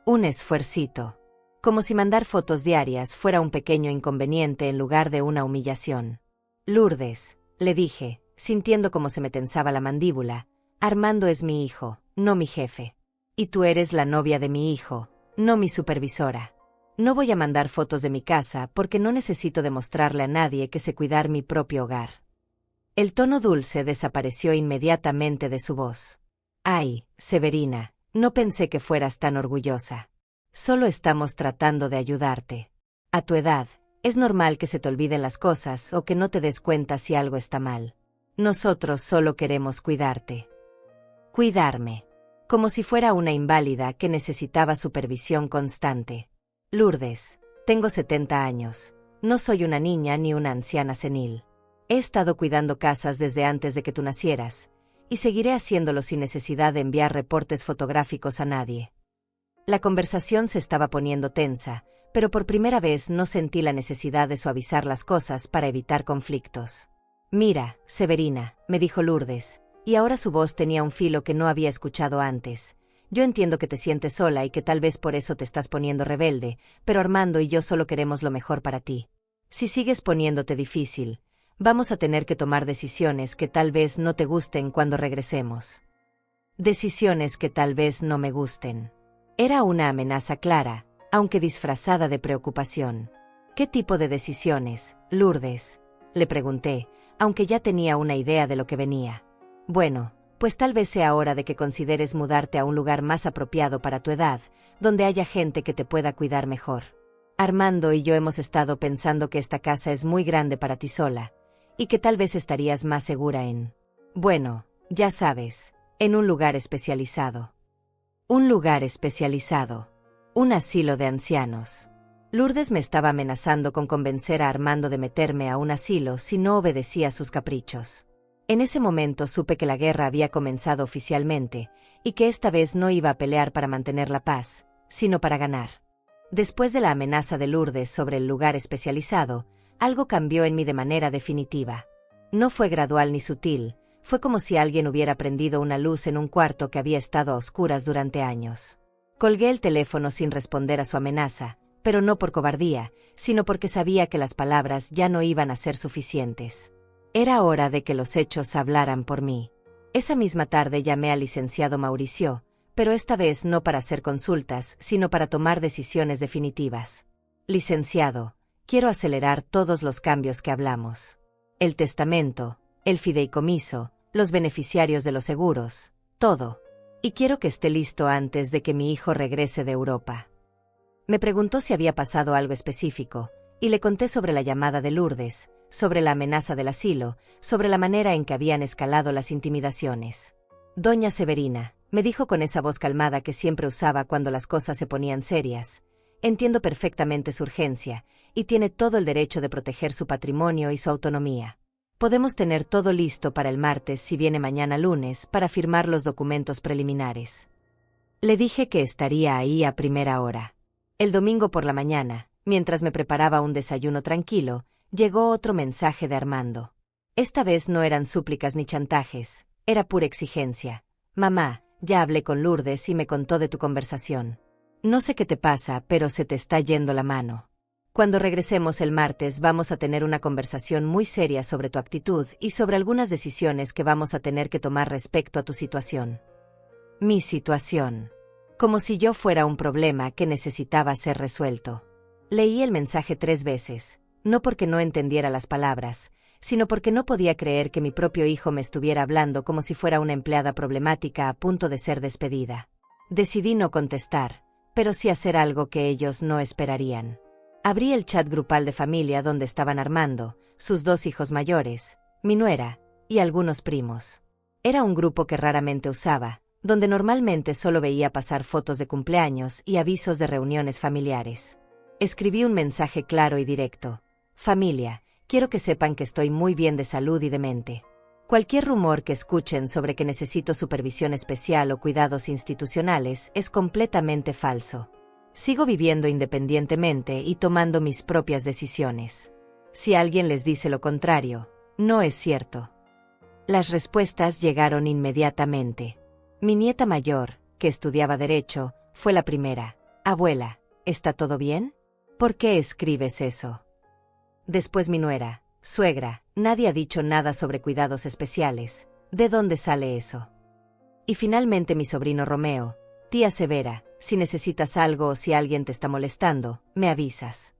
Un esfuercito. Como si mandar fotos diarias fuera un pequeño inconveniente en lugar de una humillación. Lourdes, le dije, sintiendo cómo se me tensaba la mandíbula, Armando es mi hijo, no mi jefe. Y tú eres la novia de mi hijo, no mi supervisora. No voy a mandar fotos de mi casa porque no necesito demostrarle a nadie que sé cuidar mi propio hogar. El tono dulce desapareció inmediatamente de su voz. Ay, Severina, no pensé que fueras tan orgullosa. Solo estamos tratando de ayudarte. A tu edad, es normal que se te olviden las cosas o que no te des cuenta si algo está mal. Nosotros solo queremos cuidarte. Cuidarme. Como si fuera una inválida que necesitaba supervisión constante. Lourdes, Tengo 70 años. No soy una niña ni una anciana senil. He estado cuidando casas desde antes de que tú nacieras, y seguiré haciéndolo sin necesidad de enviar reportes fotográficos a nadie. La conversación se estaba poniendo tensa, pero por primera vez no sentí la necesidad de suavizar las cosas para evitar conflictos. Mira, Severina, me dijo Lourdes, y ahora su voz tenía un filo que no había escuchado antes. Yo entiendo que te sientes sola y que tal vez por eso te estás poniendo rebelde, pero Armando y yo solo queremos lo mejor para ti. Si sigues poniéndote difícil, vamos a tener que tomar decisiones que tal vez no te gusten cuando regresemos. Decisiones que tal vez no me gusten. Era una amenaza clara, aunque disfrazada de preocupación. ¿Qué tipo de decisiones, Lourdes?, le pregunté, aunque ya tenía una idea de lo que venía. Bueno, pues tal vez sea hora de que consideres mudarte a un lugar más apropiado para tu edad, donde haya gente que te pueda cuidar mejor. Armando y yo hemos estado pensando que esta casa es muy grande para ti sola, y que tal vez estarías más segura bueno, ya sabes, en un lugar especializado. Un lugar especializado. Un asilo de ancianos. Lourdes me estaba amenazando con convencer a Armando de meterme a un asilo si no obedecía sus caprichos. En ese momento supe que la guerra había comenzado oficialmente, y que esta vez no iba a pelear para mantener la paz, sino para ganar. Después de la amenaza de Lourdes sobre el lugar especializado, algo cambió en mí de manera definitiva. No fue gradual ni sutil, fue como si alguien hubiera prendido una luz en un cuarto que había estado a oscuras durante años. Colgué el teléfono sin responder a su amenaza, pero no por cobardía, sino porque sabía que las palabras ya no iban a ser suficientes. Era hora de que los hechos hablaran por mí. Esa misma tarde llamé al licenciado Mauricio, pero esta vez no para hacer consultas, sino para tomar decisiones definitivas. Licenciado, quiero acelerar todos los cambios que hablamos. El testamento, el fideicomiso, los beneficiarios de los seguros, todo. Y quiero que esté listo antes de que mi hijo regrese de Europa. Me preguntó si había pasado algo específico, y le conté sobre la llamada de Lourdes, sobre la amenaza del asilo, sobre la manera en que habían escalado las intimidaciones. Doña Severina, me dijo con esa voz calmada que siempre usaba cuando las cosas se ponían serias, entiendo perfectamente su urgencia, y tiene todo el derecho de proteger su patrimonio y su autonomía. Podemos tener todo listo para el martes si viene mañana lunes para firmar los documentos preliminares. Le dije que estaría ahí a primera hora. El domingo por la mañana, mientras me preparaba un desayuno tranquilo, llegó otro mensaje de Armando. Esta vez no eran súplicas ni chantajes, era pura exigencia. Mamá, ya hablé con Lourdes y me contó de tu conversación. No sé qué te pasa, pero se te está yendo la mano. Cuando regresemos el martes vamos a tener una conversación muy seria sobre tu actitud y sobre algunas decisiones que vamos a tener que tomar respecto a tu situación. Mi situación. Como si yo fuera un problema que necesitaba ser resuelto. Leí el mensaje 3 veces, no porque no entendiera las palabras, sino porque no podía creer que mi propio hijo me estuviera hablando como si fuera una empleada problemática a punto de ser despedida. Decidí no contestar, pero sí hacer algo que ellos no esperarían. Abrí el chat grupal de familia donde estaban Armando, sus 2 hijos mayores, mi nuera, y algunos primos. Era un grupo que raramente usaba, donde normalmente solo veía pasar fotos de cumpleaños y avisos de reuniones familiares. Escribí un mensaje claro y directo. Familia, quiero que sepan que estoy muy bien de salud y de mente. Cualquier rumor que escuchen sobre que necesito supervisión especial o cuidados institucionales es completamente falso. Sigo viviendo independientemente y tomando mis propias decisiones. Si alguien les dice lo contrario, no es cierto. Las respuestas llegaron inmediatamente. Mi nieta mayor, que estudiaba Derecho, fue la primera. Abuela, ¿está todo bien? ¿Por qué escribes eso? Después mi nuera, suegra, nadie ha dicho nada sobre cuidados especiales. ¿De dónde sale eso? Y finalmente mi sobrino Romeo, tía Severa, si necesitas algo o si alguien te está molestando, me avisas.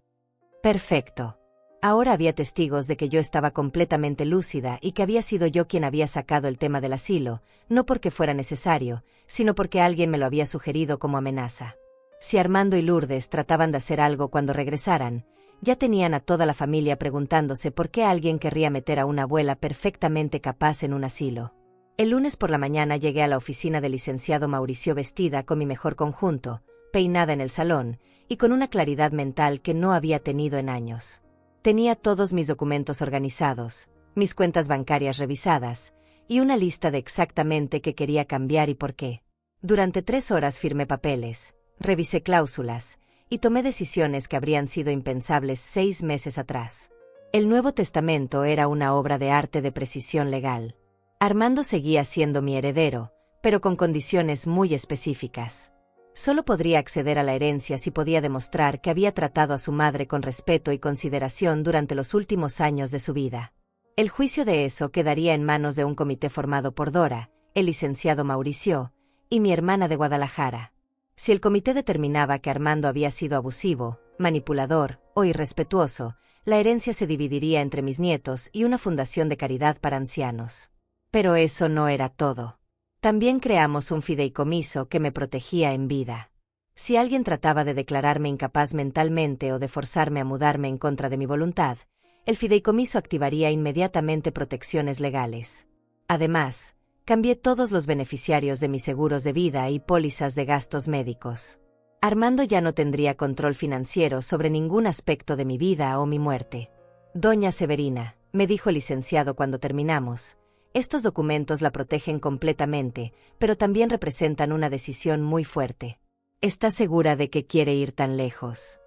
Perfecto. Ahora había testigos de que yo estaba completamente lúcida y que había sido yo quien había sacado el tema del asilo, no porque fuera necesario, sino porque alguien me lo había sugerido como amenaza. Si Armando y Lourdes trataban de hacer algo cuando regresaran, ya tenían a toda la familia preguntándose por qué alguien querría meter a una abuela perfectamente capaz en un asilo. El lunes por la mañana llegué a la oficina del licenciado Mauricio vestida con mi mejor conjunto, peinada en el salón, y con una claridad mental que no había tenido en años. Tenía todos mis documentos organizados, mis cuentas bancarias revisadas, y una lista de exactamente qué quería cambiar y por qué. Durante 3 horas firmé papeles, revisé cláusulas, y tomé decisiones que habrían sido impensables 6 meses atrás. El Nuevo Testamento era una obra de arte de precisión legal. Armando seguía siendo mi heredero, pero con condiciones muy específicas. Solo podría acceder a la herencia si podía demostrar que había tratado a su madre con respeto y consideración durante los últimos años de su vida. El juicio de eso quedaría en manos de un comité formado por Dora, el licenciado Mauricio, y mi hermana de Guadalajara. Si el comité determinaba que Armando había sido abusivo, manipulador o irrespetuoso, la herencia se dividiría entre mis nietos y una fundación de caridad para ancianos. Pero eso no era todo. También creamos un fideicomiso que me protegía en vida. Si alguien trataba de declararme incapaz mentalmente o de forzarme a mudarme en contra de mi voluntad, el fideicomiso activaría inmediatamente protecciones legales. Además, cambié todos los beneficiarios de mis seguros de vida y pólizas de gastos médicos. Armando ya no tendría control financiero sobre ningún aspecto de mi vida o mi muerte. Doña Severina, me dijo el licenciado cuando terminamos, estos documentos la protegen completamente, pero también representan una decisión muy fuerte. ¿Está segura de que quiere ir tan lejos?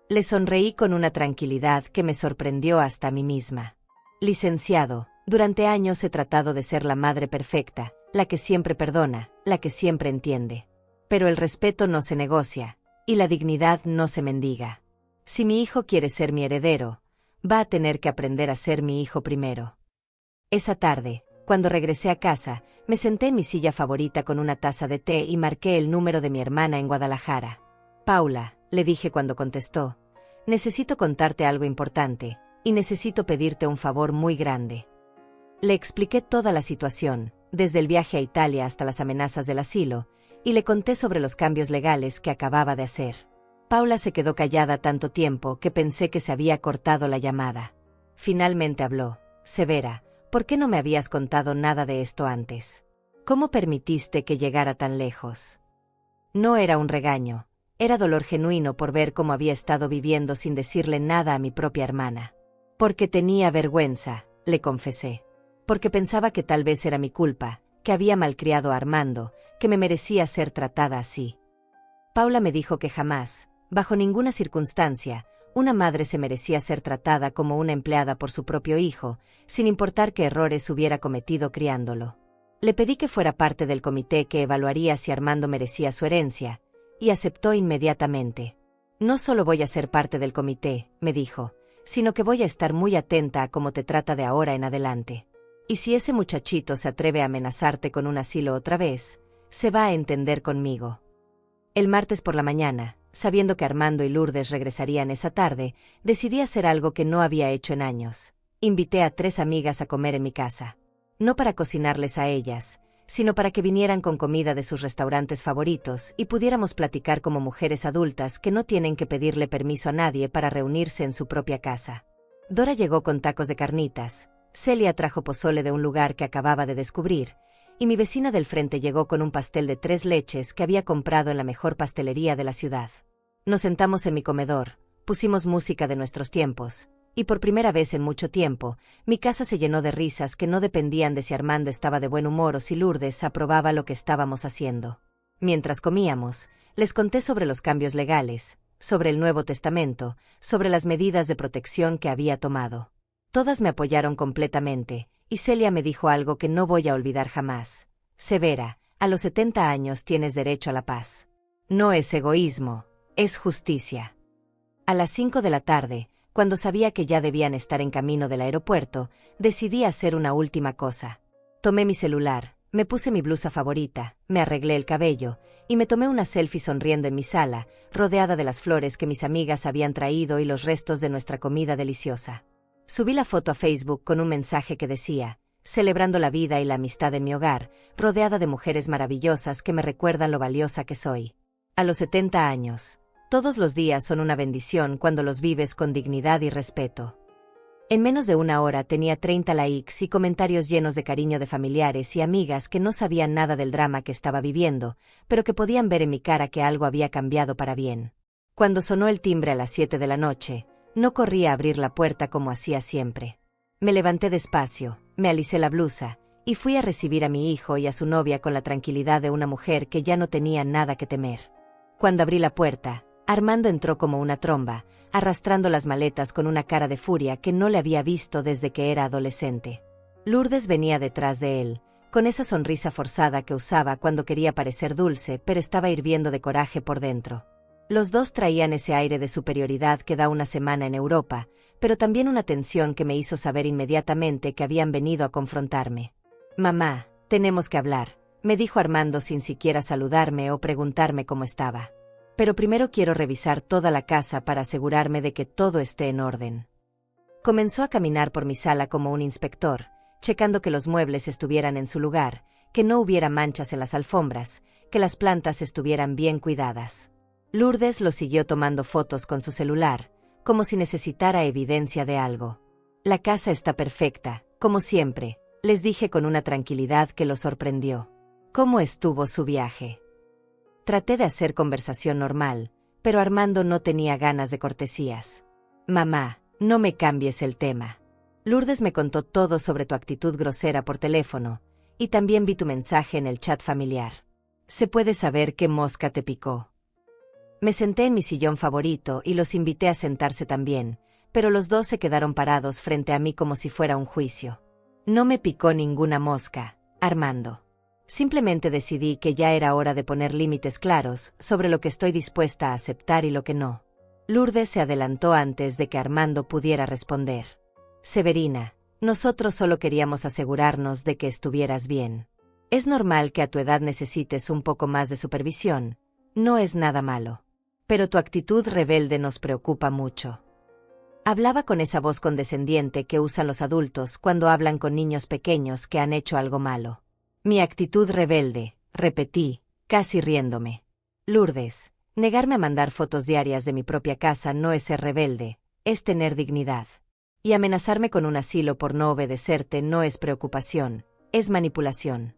Le sonreí con una tranquilidad que me sorprendió hasta a mí misma. Licenciado, durante años he tratado de ser la madre perfecta, la que siempre perdona, la que siempre entiende. Pero el respeto no se negocia, y la dignidad no se mendiga. Si mi hijo quiere ser mi heredero, va a tener que aprender a ser mi hijo primero. Esa tarde, cuando regresé a casa, me senté en mi silla favorita con una taza de té y marqué el número de mi hermana en Guadalajara. Paula, le dije cuando contestó, necesito contarte algo importante, y necesito pedirte un favor muy grande. Le expliqué toda la situación, desde el viaje a Italia hasta las amenazas del asilo, y le conté sobre los cambios legales que acababa de hacer. Paula se quedó callada tanto tiempo que pensé que se había cortado la llamada. Finalmente habló. Severa, ¿por qué no me habías contado nada de esto antes? ¿Cómo permitiste que llegara tan lejos? No era un regaño, era dolor genuino por ver cómo había estado viviendo sin decirle nada a mi propia hermana. Porque tenía vergüenza, le confesé. Porque pensaba que tal vez era mi culpa, que había malcriado a Armando, que me merecía ser tratada así. Paula me dijo que jamás, bajo ninguna circunstancia, una madre se merecía ser tratada como una empleada por su propio hijo, sin importar qué errores hubiera cometido criándolo. Le pedí que fuera parte del comité que evaluaría si Armando merecía su herencia, y aceptó inmediatamente. No solo voy a ser parte del comité, me dijo, sino que voy a estar muy atenta a cómo te trata de ahora en adelante. Y si ese muchachito se atreve a amenazarte con un asilo otra vez, se va a entender conmigo. El martes por la mañana, sabiendo que Armando y Lourdes regresarían esa tarde, decidí hacer algo que no había hecho en años. Invité a 3 amigas a comer en mi casa. No para cocinarles a ellas, sino para que vinieran con comida de sus restaurantes favoritos y pudiéramos platicar como mujeres adultas que no tienen que pedirle permiso a nadie para reunirse en su propia casa. Dora llegó con tacos de carnitas, Celia trajo pozole de un lugar que acababa de descubrir, y mi vecina del frente llegó con un pastel de 3 leches que había comprado en la mejor pastelería de la ciudad. Nos sentamos en mi comedor, pusimos música de nuestros tiempos, y por primera vez en mucho tiempo, mi casa se llenó de risas que no dependían de si Armando estaba de buen humor o si Lourdes aprobaba lo que estábamos haciendo. Mientras comíamos, les conté sobre los cambios legales, sobre el Nuevo Testamento, sobre las medidas de protección que había tomado. Todas me apoyaron completamente, y Celia me dijo algo que no voy a olvidar jamás. Severa, a los 70 años tienes derecho a la paz. No es egoísmo, es justicia. A las 5 de la tarde, cuando sabía que ya debían estar en camino del aeropuerto, decidí hacer una última cosa. Tomé mi celular, me puse mi blusa favorita, me arreglé el cabello, y me tomé una selfie sonriendo en mi sala, rodeada de las flores que mis amigas habían traído y los restos de nuestra comida deliciosa. Subí la foto a Facebook con un mensaje que decía, celebrando la vida y la amistad en mi hogar, rodeada de mujeres maravillosas que me recuerdan lo valiosa que soy. A los 70 años, todos los días son una bendición cuando los vives con dignidad y respeto. En menos de una hora tenía 30 likes y comentarios llenos de cariño de familiares y amigas que no sabían nada del drama que estaba viviendo, pero que podían ver en mi cara que algo había cambiado para bien. Cuando sonó el timbre a las 7 de la noche, no corrí a abrir la puerta como hacía siempre. Me levanté despacio, me alisé la blusa, y fui a recibir a mi hijo y a su novia con la tranquilidad de una mujer que ya no tenía nada que temer. Cuando abrí la puerta, Armando entró como una tromba, arrastrando las maletas con una cara de furia que no le había visto desde que era adolescente. Lourdes venía detrás de él, con esa sonrisa forzada que usaba cuando quería parecer dulce, pero estaba hirviendo de coraje por dentro. Los dos traían ese aire de superioridad que da una semana en Europa, pero también una tensión que me hizo saber inmediatamente que habían venido a confrontarme. «Mamá, tenemos que hablar», me dijo Armando sin siquiera saludarme o preguntarme cómo estaba. «Pero primero quiero revisar toda la casa para asegurarme de que todo esté en orden». Comenzó a caminar por mi sala como un inspector, checando que los muebles estuvieran en su lugar, que no hubiera manchas en las alfombras, que las plantas estuvieran bien cuidadas. Lourdes lo siguió tomando fotos con su celular, como si necesitara evidencia de algo. «La casa está perfecta, como siempre», les dije con una tranquilidad que lo sorprendió. «¿Cómo estuvo su viaje?». Traté de hacer conversación normal, pero Armando no tenía ganas de cortesías. «Mamá, no me cambies el tema. Lourdes me contó todo sobre tu actitud grosera por teléfono, y también vi tu mensaje en el chat familiar. ¿Se puede saber qué mosca te picó?». Me senté en mi sillón favorito y los invité a sentarse también, pero los dos se quedaron parados frente a mí como si fuera un juicio. «No me picó ninguna mosca, Armando. Simplemente decidí que ya era hora de poner límites claros sobre lo que estoy dispuesta a aceptar y lo que no». Lourdes se adelantó antes de que Armando pudiera responder. «Severina, nosotros solo queríamos asegurarnos de que estuvieras bien. Es normal que a tu edad necesites un poco más de supervisión, no es nada malo. Pero tu actitud rebelde nos preocupa mucho». Hablaba con esa voz condescendiente que usan los adultos cuando hablan con niños pequeños que han hecho algo malo. «Mi actitud rebelde», repetí, casi riéndome. «Lourdes, negarme a mandar fotos diarias de mi propia casa no es ser rebelde, es tener dignidad. Y amenazarme con un asilo por no obedecerte no es preocupación, es manipulación».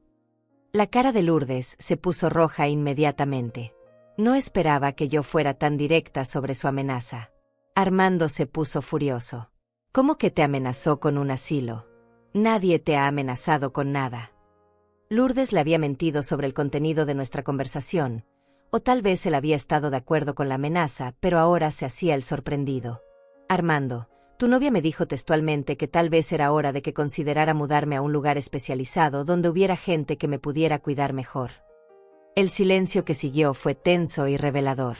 La cara de Lourdes se puso roja inmediatamente. No esperaba que yo fuera tan directa sobre su amenaza. Armando se puso furioso. «¿Cómo que te amenazó con un asilo? Nadie te ha amenazado con nada». Lourdes le había mentido sobre el contenido de nuestra conversación, o tal vez él había estado de acuerdo con la amenaza, pero ahora se hacía el sorprendido. «Armando, tu novia me dijo textualmente que tal vez era hora de que considerara mudarme a un lugar especializado donde hubiera gente que me pudiera cuidar mejor». El silencio que siguió fue tenso y revelador.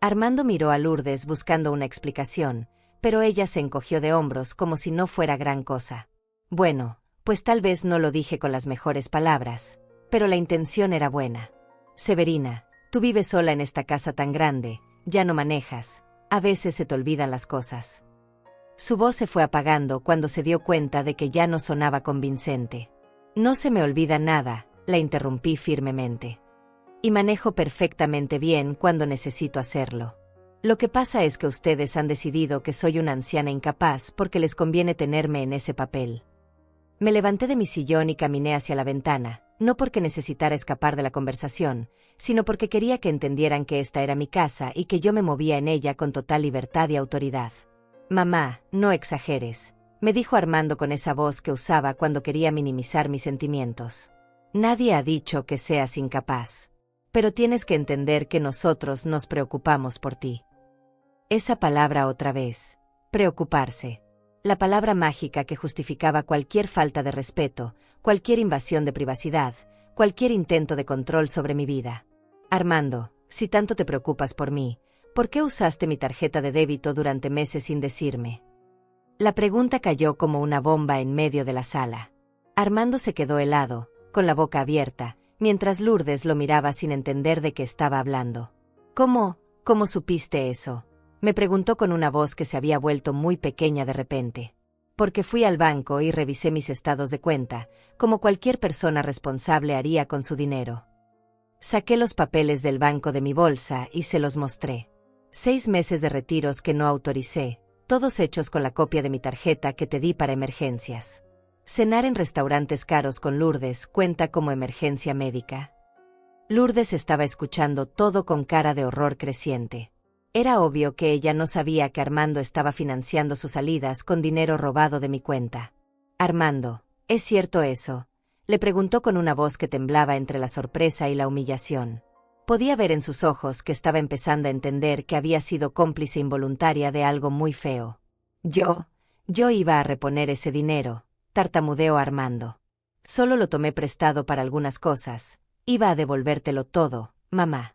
Armando miró a Lourdes buscando una explicación, pero ella se encogió de hombros como si no fuera gran cosa. «Bueno, pues tal vez no lo dije con las mejores palabras, pero la intención era buena. Severina, tú vives sola en esta casa tan grande, ya no manejas, a veces se te olvidan las cosas». Su voz se fue apagando cuando se dio cuenta de que ya no sonaba convincente. «No se me olvida nada», la interrumpí firmemente. «Y manejo perfectamente bien cuando necesito hacerlo. Lo que pasa es que ustedes han decidido que soy una anciana incapaz porque les conviene tenerme en ese papel». Me levanté de mi sillón y caminé hacia la ventana, no porque necesitara escapar de la conversación, sino porque quería que entendieran que esta era mi casa y que yo me movía en ella con total libertad y autoridad. «Mamá, no exageres», me dijo Armando con esa voz que usaba cuando quería minimizar mis sentimientos. «Nadie ha dicho que seas incapaz. Pero tienes que entender que nosotros nos preocupamos por ti». Esa palabra otra vez. Preocuparse. La palabra mágica que justificaba cualquier falta de respeto, cualquier invasión de privacidad, cualquier intento de control sobre mi vida. «Armando, si tanto te preocupas por mí, ¿por qué usaste mi tarjeta de débito durante meses sin decirme?». La pregunta cayó como una bomba en medio de la sala. Armando se quedó helado, con la boca abierta, mientras Lourdes lo miraba sin entender de qué estaba hablando. ¿Cómo supiste eso?», me preguntó con una voz que se había vuelto muy pequeña de repente. «Porque fui al banco y revisé mis estados de cuenta, como cualquier persona responsable haría con su dinero. Saqué los papeles del banco de mi bolsa y se los mostré. 6 meses de retiros que no autoricé, todos hechos con la copia de mi tarjeta que te di para emergencias. Cenar en restaurantes caros con Lourdes cuenta como emergencia médica». Lourdes estaba escuchando todo con cara de horror creciente. Era obvio que ella no sabía que Armando estaba financiando sus salidas con dinero robado de mi cuenta. Armando, ¿es cierto eso?, le preguntó con una voz que temblaba entre la sorpresa y la humillación. Podía ver en sus ojos que estaba empezando a entender que había sido cómplice involuntaria de algo muy feo. Yo iba a reponer ese dinero, tartamudeó Armando. Solo lo tomé prestado para algunas cosas. Iba a devolvértelo todo, mamá.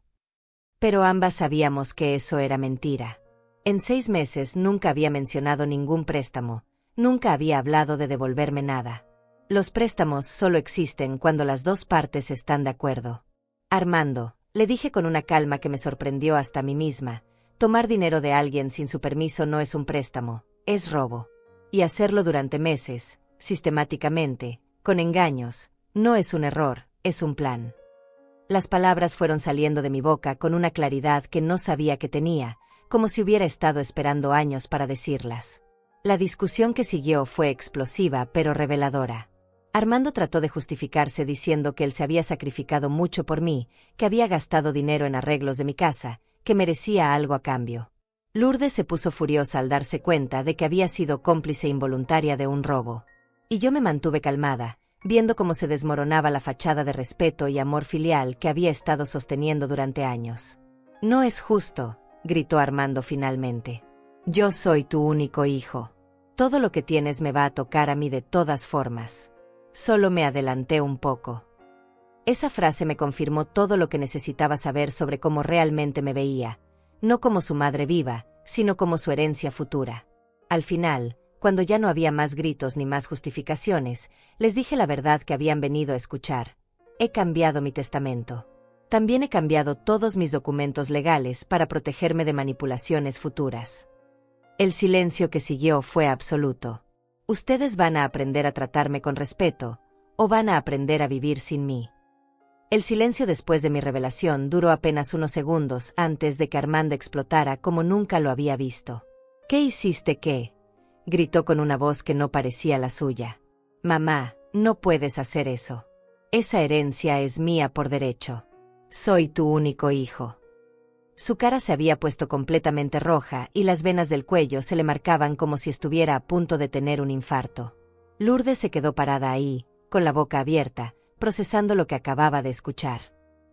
Pero ambas sabíamos que eso era mentira. En 6 meses nunca había mencionado ningún préstamo, nunca había hablado de devolverme nada. Los préstamos solo existen cuando las dos partes están de acuerdo. Armando, le dije con una calma que me sorprendió hasta a mí misma, tomar dinero de alguien sin su permiso no es un préstamo, es robo. Y hacerlo durante meses, sistemáticamente, con engaños, no es un error, es un plan. Las palabras fueron saliendo de mi boca con una claridad que no sabía que tenía, como si hubiera estado esperando años para decirlas. La discusión que siguió fue explosiva pero reveladora. Armando trató de justificarse diciendo que él se había sacrificado mucho por mí, que había gastado dinero en arreglos de mi casa, que merecía algo a cambio. Lourdes se puso furiosa al darse cuenta de que había sido cómplice involuntaria de un robo. Y yo me mantuve calmada, viendo cómo se desmoronaba la fachada de respeto y amor filial que había estado sosteniendo durante años. «No es justo», gritó Armando finalmente. «Yo soy tu único hijo. Todo lo que tienes me va a tocar a mí de todas formas». Solo me adelanté un poco. Esa frase me confirmó todo lo que necesitaba saber sobre cómo realmente me veía, no como su madre viva, sino como su herencia futura. Al final, cuando ya no había más gritos ni más justificaciones, les dije la verdad que habían venido a escuchar. He cambiado mi testamento. También he cambiado todos mis documentos legales para protegerme de manipulaciones futuras. El silencio que siguió fue absoluto. Ustedes van a aprender a tratarme con respeto, o van a aprender a vivir sin mí. El silencio después de mi revelación duró apenas unos segundos antes de que Armando explotara como nunca lo había visto. ¿Qué hiciste qué?, gritó con una voz que no parecía la suya. Mamá, no puedes hacer eso. Esa herencia es mía por derecho. Soy tu único hijo. Su cara se había puesto completamente roja y las venas del cuello se le marcaban como si estuviera a punto de tener un infarto. Lourdes se quedó parada ahí, con la boca abierta, procesando lo que acababa de escuchar.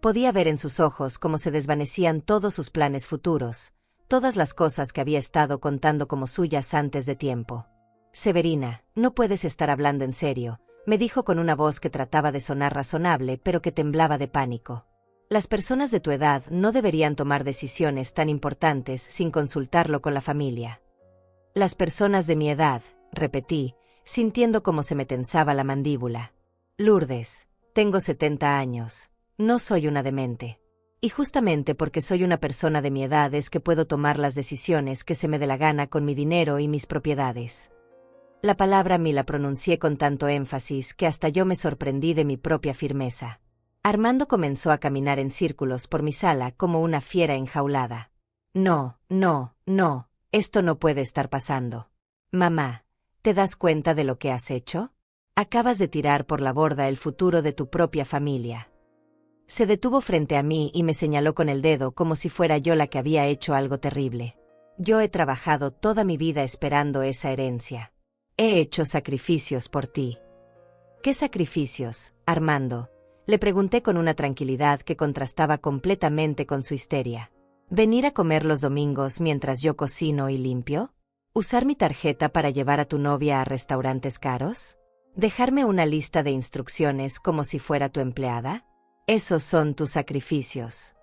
Podía ver en sus ojos cómo se desvanecían todos sus planes futuros, todas las cosas que había estado contando como suyas antes de tiempo. Severina, no puedes estar hablando en serio, me dijo con una voz que trataba de sonar razonable pero que temblaba de pánico. Las personas de tu edad no deberían tomar decisiones tan importantes sin consultarlo con la familia. Las personas de mi edad, repetí, sintiendo cómo se me tensaba la mandíbula. Lourdes, tengo 70 años. No soy una demente. Y justamente porque soy una persona de mi edad es que puedo tomar las decisiones que se me dé la gana con mi dinero y mis propiedades. La palabra mí la pronuncié con tanto énfasis que hasta yo me sorprendí de mi propia firmeza. Armando comenzó a caminar en círculos por mi sala como una fiera enjaulada. No, esto no puede estar pasando. Mamá, ¿te das cuenta de lo que has hecho? Acabas de tirar por la borda el futuro de tu propia familia. Se detuvo frente a mí y me señaló con el dedo como si fuera yo la que había hecho algo terrible. Yo he trabajado toda mi vida esperando esa herencia. He hecho sacrificios por ti. ¿Qué sacrificios, Armando?, le pregunté con una tranquilidad que contrastaba completamente con su histeria. ¿Venir a comer los domingos mientras yo cocino y limpio? ¿Usar mi tarjeta para llevar a tu novia a restaurantes caros? ¿Dejarme una lista de instrucciones como si fuera tu empleada? Esos son tus sacrificios.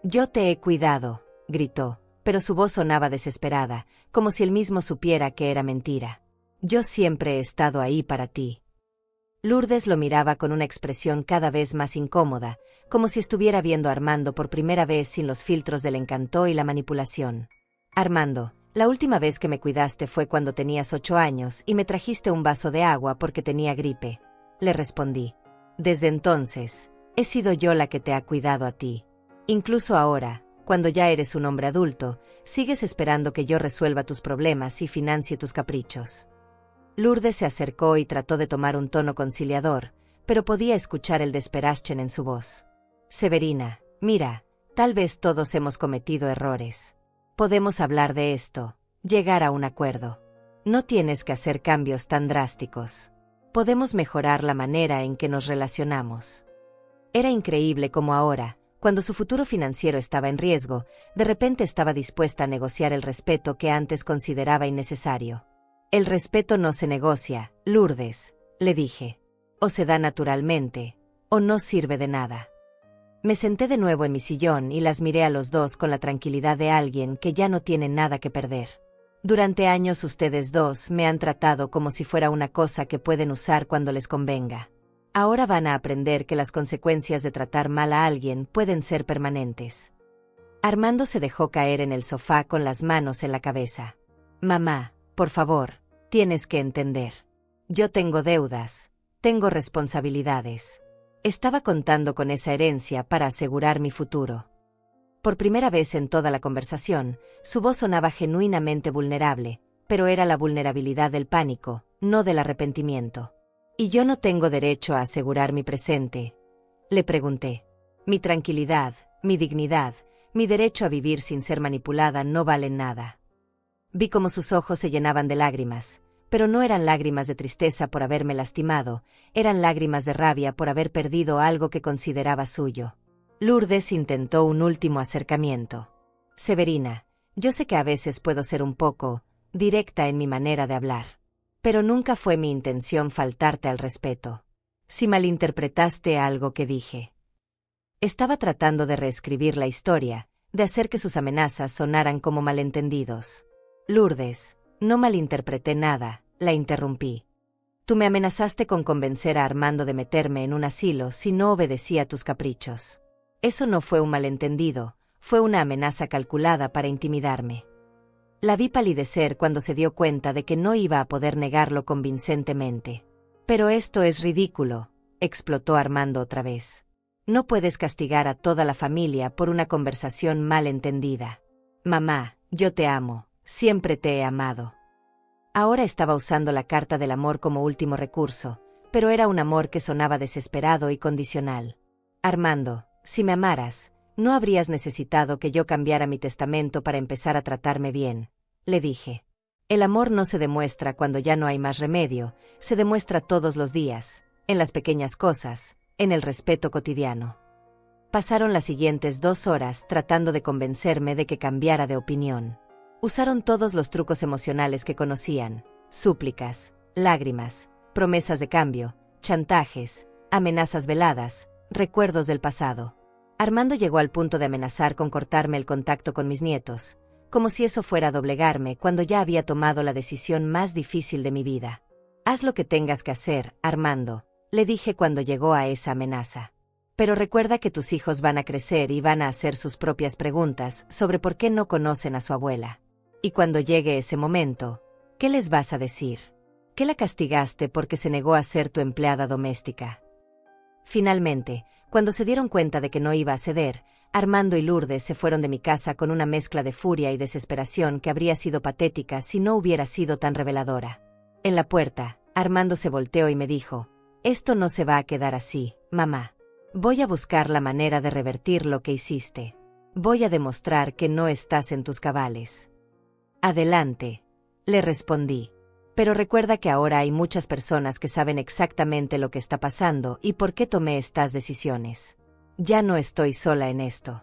Yo te he cuidado, gritó, pero su voz sonaba desesperada, como si él mismo supiera que era mentira. Yo siempre he estado ahí para ti. Lourdes lo miraba con una expresión cada vez más incómoda, como si estuviera viendo a Armando por primera vez sin los filtros del encanto y la manipulación. Armando, la última vez que me cuidaste fue cuando tenías 8 años y me trajiste un vaso de agua porque tenía gripe. Le respondí. Desde entonces, he sido yo la que te ha cuidado a ti. Incluso ahora, cuando ya eres un hombre adulto, sigues esperando que yo resuelva tus problemas y financie tus caprichos. Lourdes se acercó y trató de tomar un tono conciliador, pero podía escuchar el desesperación en su voz. Severina, mira, tal vez todos hemos cometido errores. Podemos hablar de esto, llegar a un acuerdo. No tienes que hacer cambios tan drásticos. Podemos mejorar la manera en que nos relacionamos. Era increíble cómo ahora, cuando su futuro financiero estaba en riesgo, de repente estaba dispuesta a negociar el respeto que antes consideraba innecesario. El respeto no se negocia, Lourdes, le dije. O se da naturalmente, o no sirve de nada. Me senté de nuevo en mi sillón y las miré a los dos con la tranquilidad de alguien que ya no tiene nada que perder. Durante años ustedes dos me han tratado como si fuera una cosa que pueden usar cuando les convenga. Ahora van a aprender que las consecuencias de tratar mal a alguien pueden ser permanentes. Armando se dejó caer en el sofá con las manos en la cabeza. Mamá, por favor, tienes que entender. Yo tengo deudas, tengo responsabilidades. Estaba contando con esa herencia para asegurar mi futuro. Por primera vez en toda la conversación, su voz sonaba genuinamente vulnerable, pero era la vulnerabilidad del pánico, no del arrepentimiento. ¿Y yo no tengo derecho a asegurar mi presente?, le pregunté. Mi tranquilidad, mi dignidad, mi derecho a vivir sin ser manipulada no valen nada. Vi cómo sus ojos se llenaban de lágrimas, pero no eran lágrimas de tristeza por haberme lastimado, eran lágrimas de rabia por haber perdido algo que consideraba suyo. Lourdes intentó un último acercamiento. Severina, yo sé que a veces puedo ser un poco directa en mi manera de hablar. Pero nunca fue mi intención faltarte al respeto. Si malinterpretaste algo que dije. Estaba tratando de reescribir la historia, de hacer que sus amenazas sonaran como malentendidos. Lourdes, no malinterpreté nada, la interrumpí. Tú me amenazaste con convencer a Armando de meterme en un asilo si no obedecía a tus caprichos. Eso no fue un malentendido, fue una amenaza calculada para intimidarme. La vi palidecer cuando se dio cuenta de que no iba a poder negarlo convincentemente. Pero esto es ridículo, explotó Armando otra vez. No puedes castigar a toda la familia por una conversación mal entendida. Mamá, yo te amo, siempre te he amado. Ahora estaba usando la carta del amor como último recurso, pero era un amor que sonaba desesperado y condicional. Armando, si me amaras, no habrías necesitado que yo cambiara mi testamento para empezar a tratarme bien, le dije. El amor no se demuestra cuando ya no hay más remedio, se demuestra todos los días, en las pequeñas cosas, en el respeto cotidiano. Pasaron las siguientes 2 horas tratando de convencerme de que cambiara de opinión. Usaron todos los trucos emocionales que conocían, súplicas, lágrimas, promesas de cambio, chantajes, amenazas veladas, recuerdos del pasado. Armando llegó al punto de amenazar con cortarme el contacto con mis nietos, como si eso fuera a doblegarme cuando ya había tomado la decisión más difícil de mi vida. Haz lo que tengas que hacer, Armando, le dije cuando llegó a esa amenaza. Pero recuerda que tus hijos van a crecer y van a hacer sus propias preguntas sobre por qué no conocen a su abuela. Y cuando llegue ese momento, ¿qué les vas a decir? ¿Que la castigaste porque se negó a ser tu empleada doméstica? Finalmente, cuando se dieron cuenta de que no iba a ceder, Armando y Lourdes se fueron de mi casa con una mezcla de furia y desesperación que habría sido patética si no hubiera sido tan reveladora. En la puerta, Armando se volteó y me dijo, «Esto no se va a quedar así, mamá. Voy a buscar la manera de revertir lo que hiciste. Voy a demostrar que no estás en tus cabales». «Adelante», le respondí. «Pero recuerda que ahora hay muchas personas que saben exactamente lo que está pasando y por qué tomé estas decisiones. Ya no estoy sola en esto».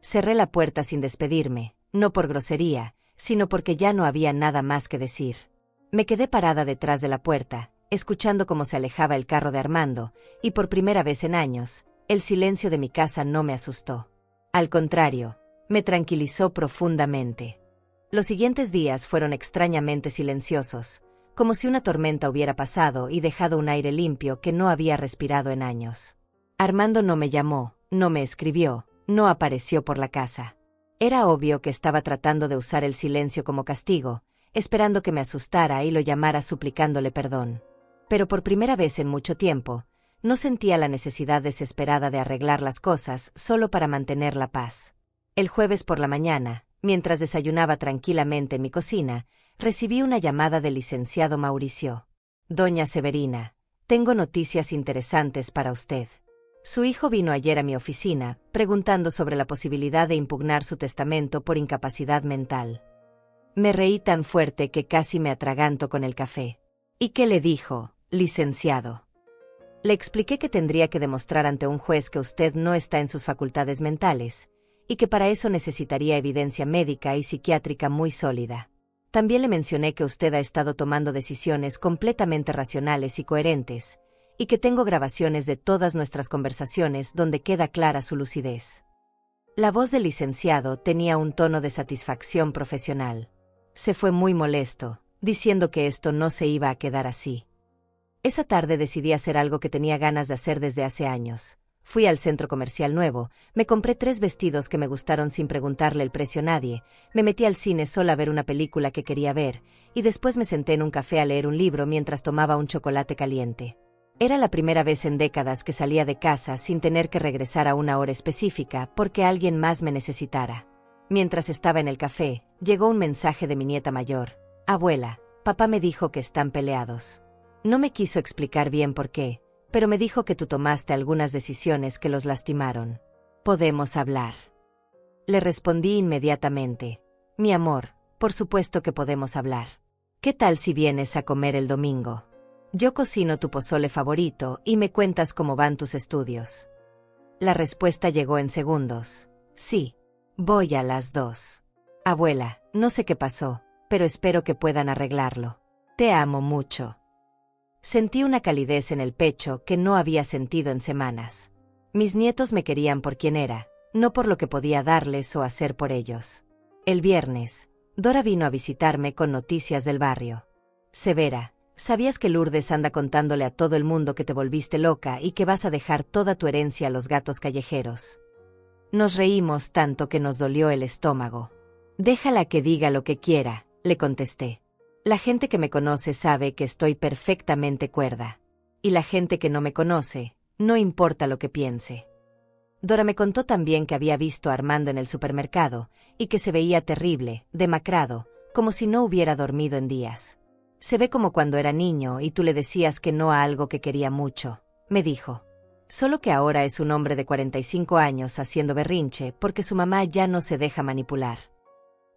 Cerré la puerta sin despedirme, no por grosería, sino porque ya no había nada más que decir. Me quedé parada detrás de la puerta, escuchando cómo se alejaba el carro de Armando, y por primera vez en años, el silencio de mi casa no me asustó. Al contrario, me tranquilizó profundamente. Los siguientes días fueron extrañamente silenciosos, como si una tormenta hubiera pasado y dejado un aire limpio que no había respirado en años. Armando no me llamó, no me escribió, no apareció por la casa. Era obvio que estaba tratando de usar el silencio como castigo, esperando que me asustara y lo llamara suplicándole perdón. Pero por primera vez en mucho tiempo, no sentía la necesidad desesperada de arreglar las cosas solo para mantener la paz. El jueves por la mañana, mientras desayunaba tranquilamente en mi cocina, recibí una llamada del licenciado Mauricio. «Doña Severina, tengo noticias interesantes para usted». Su hijo vino ayer a mi oficina, preguntando sobre la posibilidad de impugnar su testamento por incapacidad mental. Me reí tan fuerte que casi me atraganto con el café. ¿Y qué le dijo, licenciado? Le expliqué que tendría que demostrar ante un juez que usted no está en sus facultades mentales, y que para eso necesitaría evidencia médica y psiquiátrica muy sólida. También le mencioné que usted ha estado tomando decisiones completamente racionales y coherentes, y que tengo grabaciones de todas nuestras conversaciones donde queda clara su lucidez. La voz del licenciado tenía un tono de satisfacción profesional. Se fue muy molesto, diciendo que esto no se iba a quedar así. Esa tarde decidí hacer algo que tenía ganas de hacer desde hace años. Fui al centro comercial nuevo, me compré 3 vestidos que me gustaron sin preguntarle el precio a nadie, me metí al cine sola a ver una película que quería ver, y después me senté en un café a leer un libro mientras tomaba un chocolate caliente. Era la primera vez en décadas que salía de casa sin tener que regresar a una hora específica porque alguien más me necesitara. Mientras estaba en el café, llegó un mensaje de mi nieta mayor. Abuela, papá me dijo que están peleados. No me quiso explicar bien por qué, pero me dijo que tú tomaste algunas decisiones que los lastimaron. ¿Podemos hablar? Le respondí inmediatamente. Mi amor, por supuesto que podemos hablar. ¿Qué tal si vienes a comer el domingo? Yo cocino tu pozole favorito y me cuentas cómo van tus estudios. La respuesta llegó en segundos. Sí, voy a las 2. Abuela, no sé qué pasó, pero espero que puedan arreglarlo. Te amo mucho. Sentí una calidez en el pecho que no había sentido en semanas. Mis nietos me querían por quien era, no por lo que podía darles o hacer por ellos. El viernes, Dora vino a visitarme con noticias del barrio. Severa, ¿sabías que Lourdes anda contándole a todo el mundo que te volviste loca y que vas a dejar toda tu herencia a los gatos callejeros? Nos reímos tanto que nos dolió el estómago. Déjala que diga lo que quiera, le contesté. La gente que me conoce sabe que estoy perfectamente cuerda. Y la gente que no me conoce, no importa lo que piense. Dora me contó también que había visto a Armando en el supermercado, y que se veía terrible, demacrado, como si no hubiera dormido en días. Se ve como cuando era niño y tú le decías que no a algo que quería mucho, me dijo. Solo que ahora es un hombre de 45 años haciendo berrinche porque su mamá ya no se deja manipular.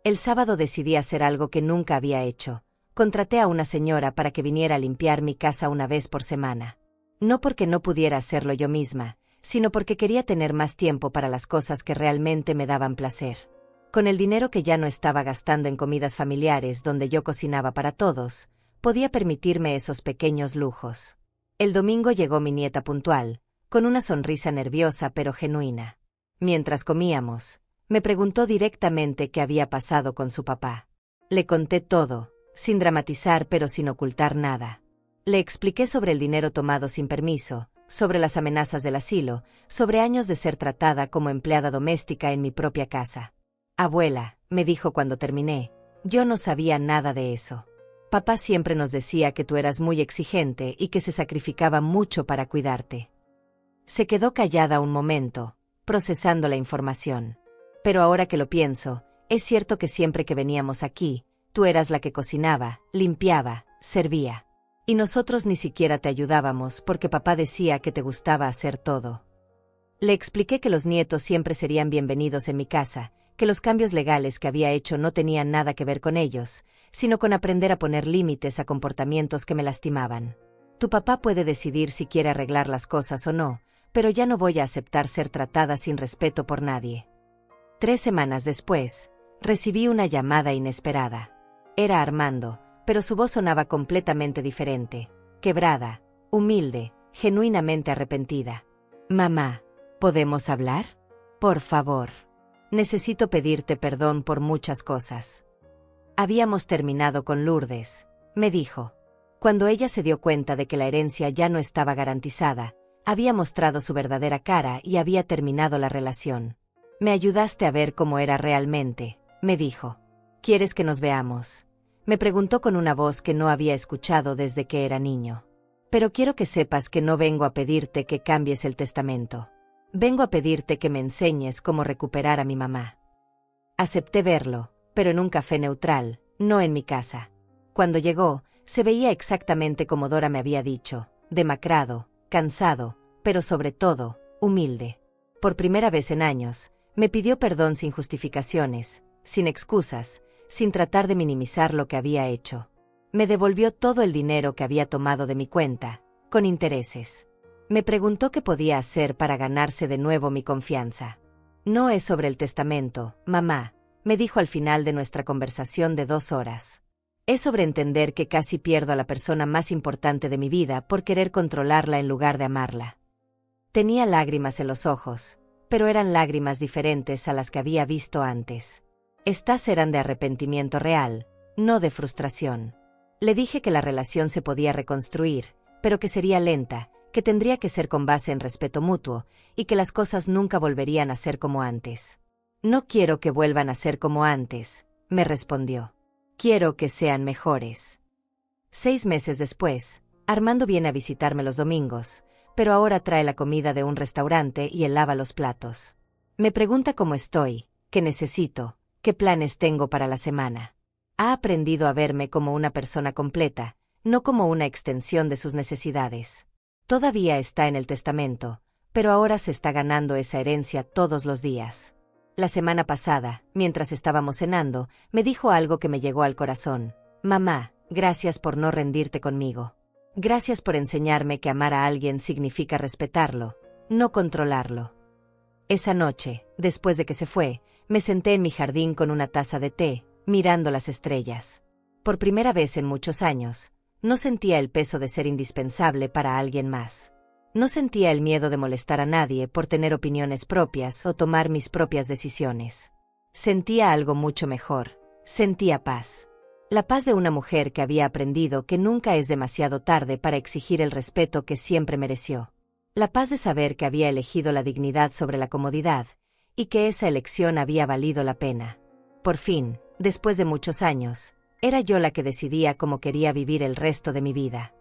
El sábado decidí hacer algo que nunca había hecho. Contraté a una señora para que viniera a limpiar mi casa una vez por semana. No porque no pudiera hacerlo yo misma, sino porque quería tener más tiempo para las cosas que realmente me daban placer. Con el dinero que ya no estaba gastando en comidas familiares donde yo cocinaba para todos, podía permitirme esos pequeños lujos. El domingo llegó mi nieta puntual, con una sonrisa nerviosa pero genuina. Mientras comíamos, me preguntó directamente qué había pasado con su papá. Le conté todo, sin dramatizar pero sin ocultar nada. Le expliqué sobre el dinero tomado sin permiso, sobre las amenazas del asilo, sobre años de ser tratada como empleada doméstica en mi propia casa. Abuela, me dijo cuando terminé, yo no sabía nada de eso. Papá siempre nos decía que tú eras muy exigente y que se sacrificaba mucho para cuidarte. Se quedó callada un momento, procesando la información. Pero ahora que lo pienso, es cierto que siempre que veníamos aquí, tú eras la que cocinaba, limpiaba, servía. Y nosotros ni siquiera te ayudábamos porque papá decía que te gustaba hacer todo. Le expliqué que los nietos siempre serían bienvenidos en mi casa, que los cambios legales que había hecho no tenían nada que ver con ellos, sino con aprender a poner límites a comportamientos que me lastimaban. Tu papá puede decidir si quiere arreglar las cosas o no, pero ya no voy a aceptar ser tratada sin respeto por nadie. 3 semanas después, recibí una llamada inesperada. Era Armando, pero su voz sonaba completamente diferente, quebrada, humilde, genuinamente arrepentida. Mamá, ¿podemos hablar? Por favor. Necesito pedirte perdón por muchas cosas. Habíamos terminado con Lourdes, me dijo. Cuando ella se dio cuenta de que la herencia ya no estaba garantizada, había mostrado su verdadera cara y había terminado la relación. Me ayudaste a ver cómo era realmente, me dijo. ¿Quieres que nos veamos? Me preguntó con una voz que no había escuchado desde que era niño. Pero quiero que sepas que no vengo a pedirte que cambies el testamento. Vengo a pedirte que me enseñes cómo recuperar a mi mamá. Acepté verlo, pero en un café neutral, no en mi casa. Cuando llegó, se veía exactamente como Dora me había dicho, demacrado, cansado, pero sobre todo, humilde. Por primera vez en años, me pidió perdón sin justificaciones, sin excusas, sin tratar de minimizar lo que había hecho. Me devolvió todo el dinero que había tomado de mi cuenta, con intereses. Me preguntó qué podía hacer para ganarse de nuevo mi confianza. No es sobre el testamento, mamá, me dijo al final de nuestra conversación de 2 horas. Es sobre entender que casi pierdo a la persona más importante de mi vida por querer controlarla en lugar de amarla. Tenía lágrimas en los ojos, pero eran lágrimas diferentes a las que había visto antes. Estas eran de arrepentimiento real, no de frustración. Le dije que la relación se podía reconstruir, pero que sería lenta, que tendría que ser con base en respeto mutuo, y que las cosas nunca volverían a ser como antes. No quiero que vuelvan a ser como antes, me respondió. Quiero que sean mejores. 6 meses después, Armando viene a visitarme los domingos, pero ahora trae la comida de un restaurante y él lava los platos. Me pregunta cómo estoy, qué necesito, qué planes tengo para la semana. Ha aprendido a verme como una persona completa, no como una extensión de sus necesidades. Todavía está en el testamento, pero ahora se está ganando esa herencia todos los días. La semana pasada, mientras estábamos cenando, me dijo algo que me llegó al corazón. Mamá, gracias por no rendirte conmigo. Gracias por enseñarme que amar a alguien significa respetarlo, no controlarlo. Esa noche, después de que se fue, me senté en mi jardín con una taza de té, mirando las estrellas. Por primera vez en muchos años, no sentía el peso de ser indispensable para alguien más. No sentía el miedo de molestar a nadie por tener opiniones propias o tomar mis propias decisiones. Sentía algo mucho mejor, sentía paz. La paz de una mujer que había aprendido que nunca es demasiado tarde para exigir el respeto que siempre mereció. La paz de saber que había elegido la dignidad sobre la comodidad, y que esa elección había valido la pena. Por fin, después de muchos años, era yo la que decidía cómo quería vivir el resto de mi vida.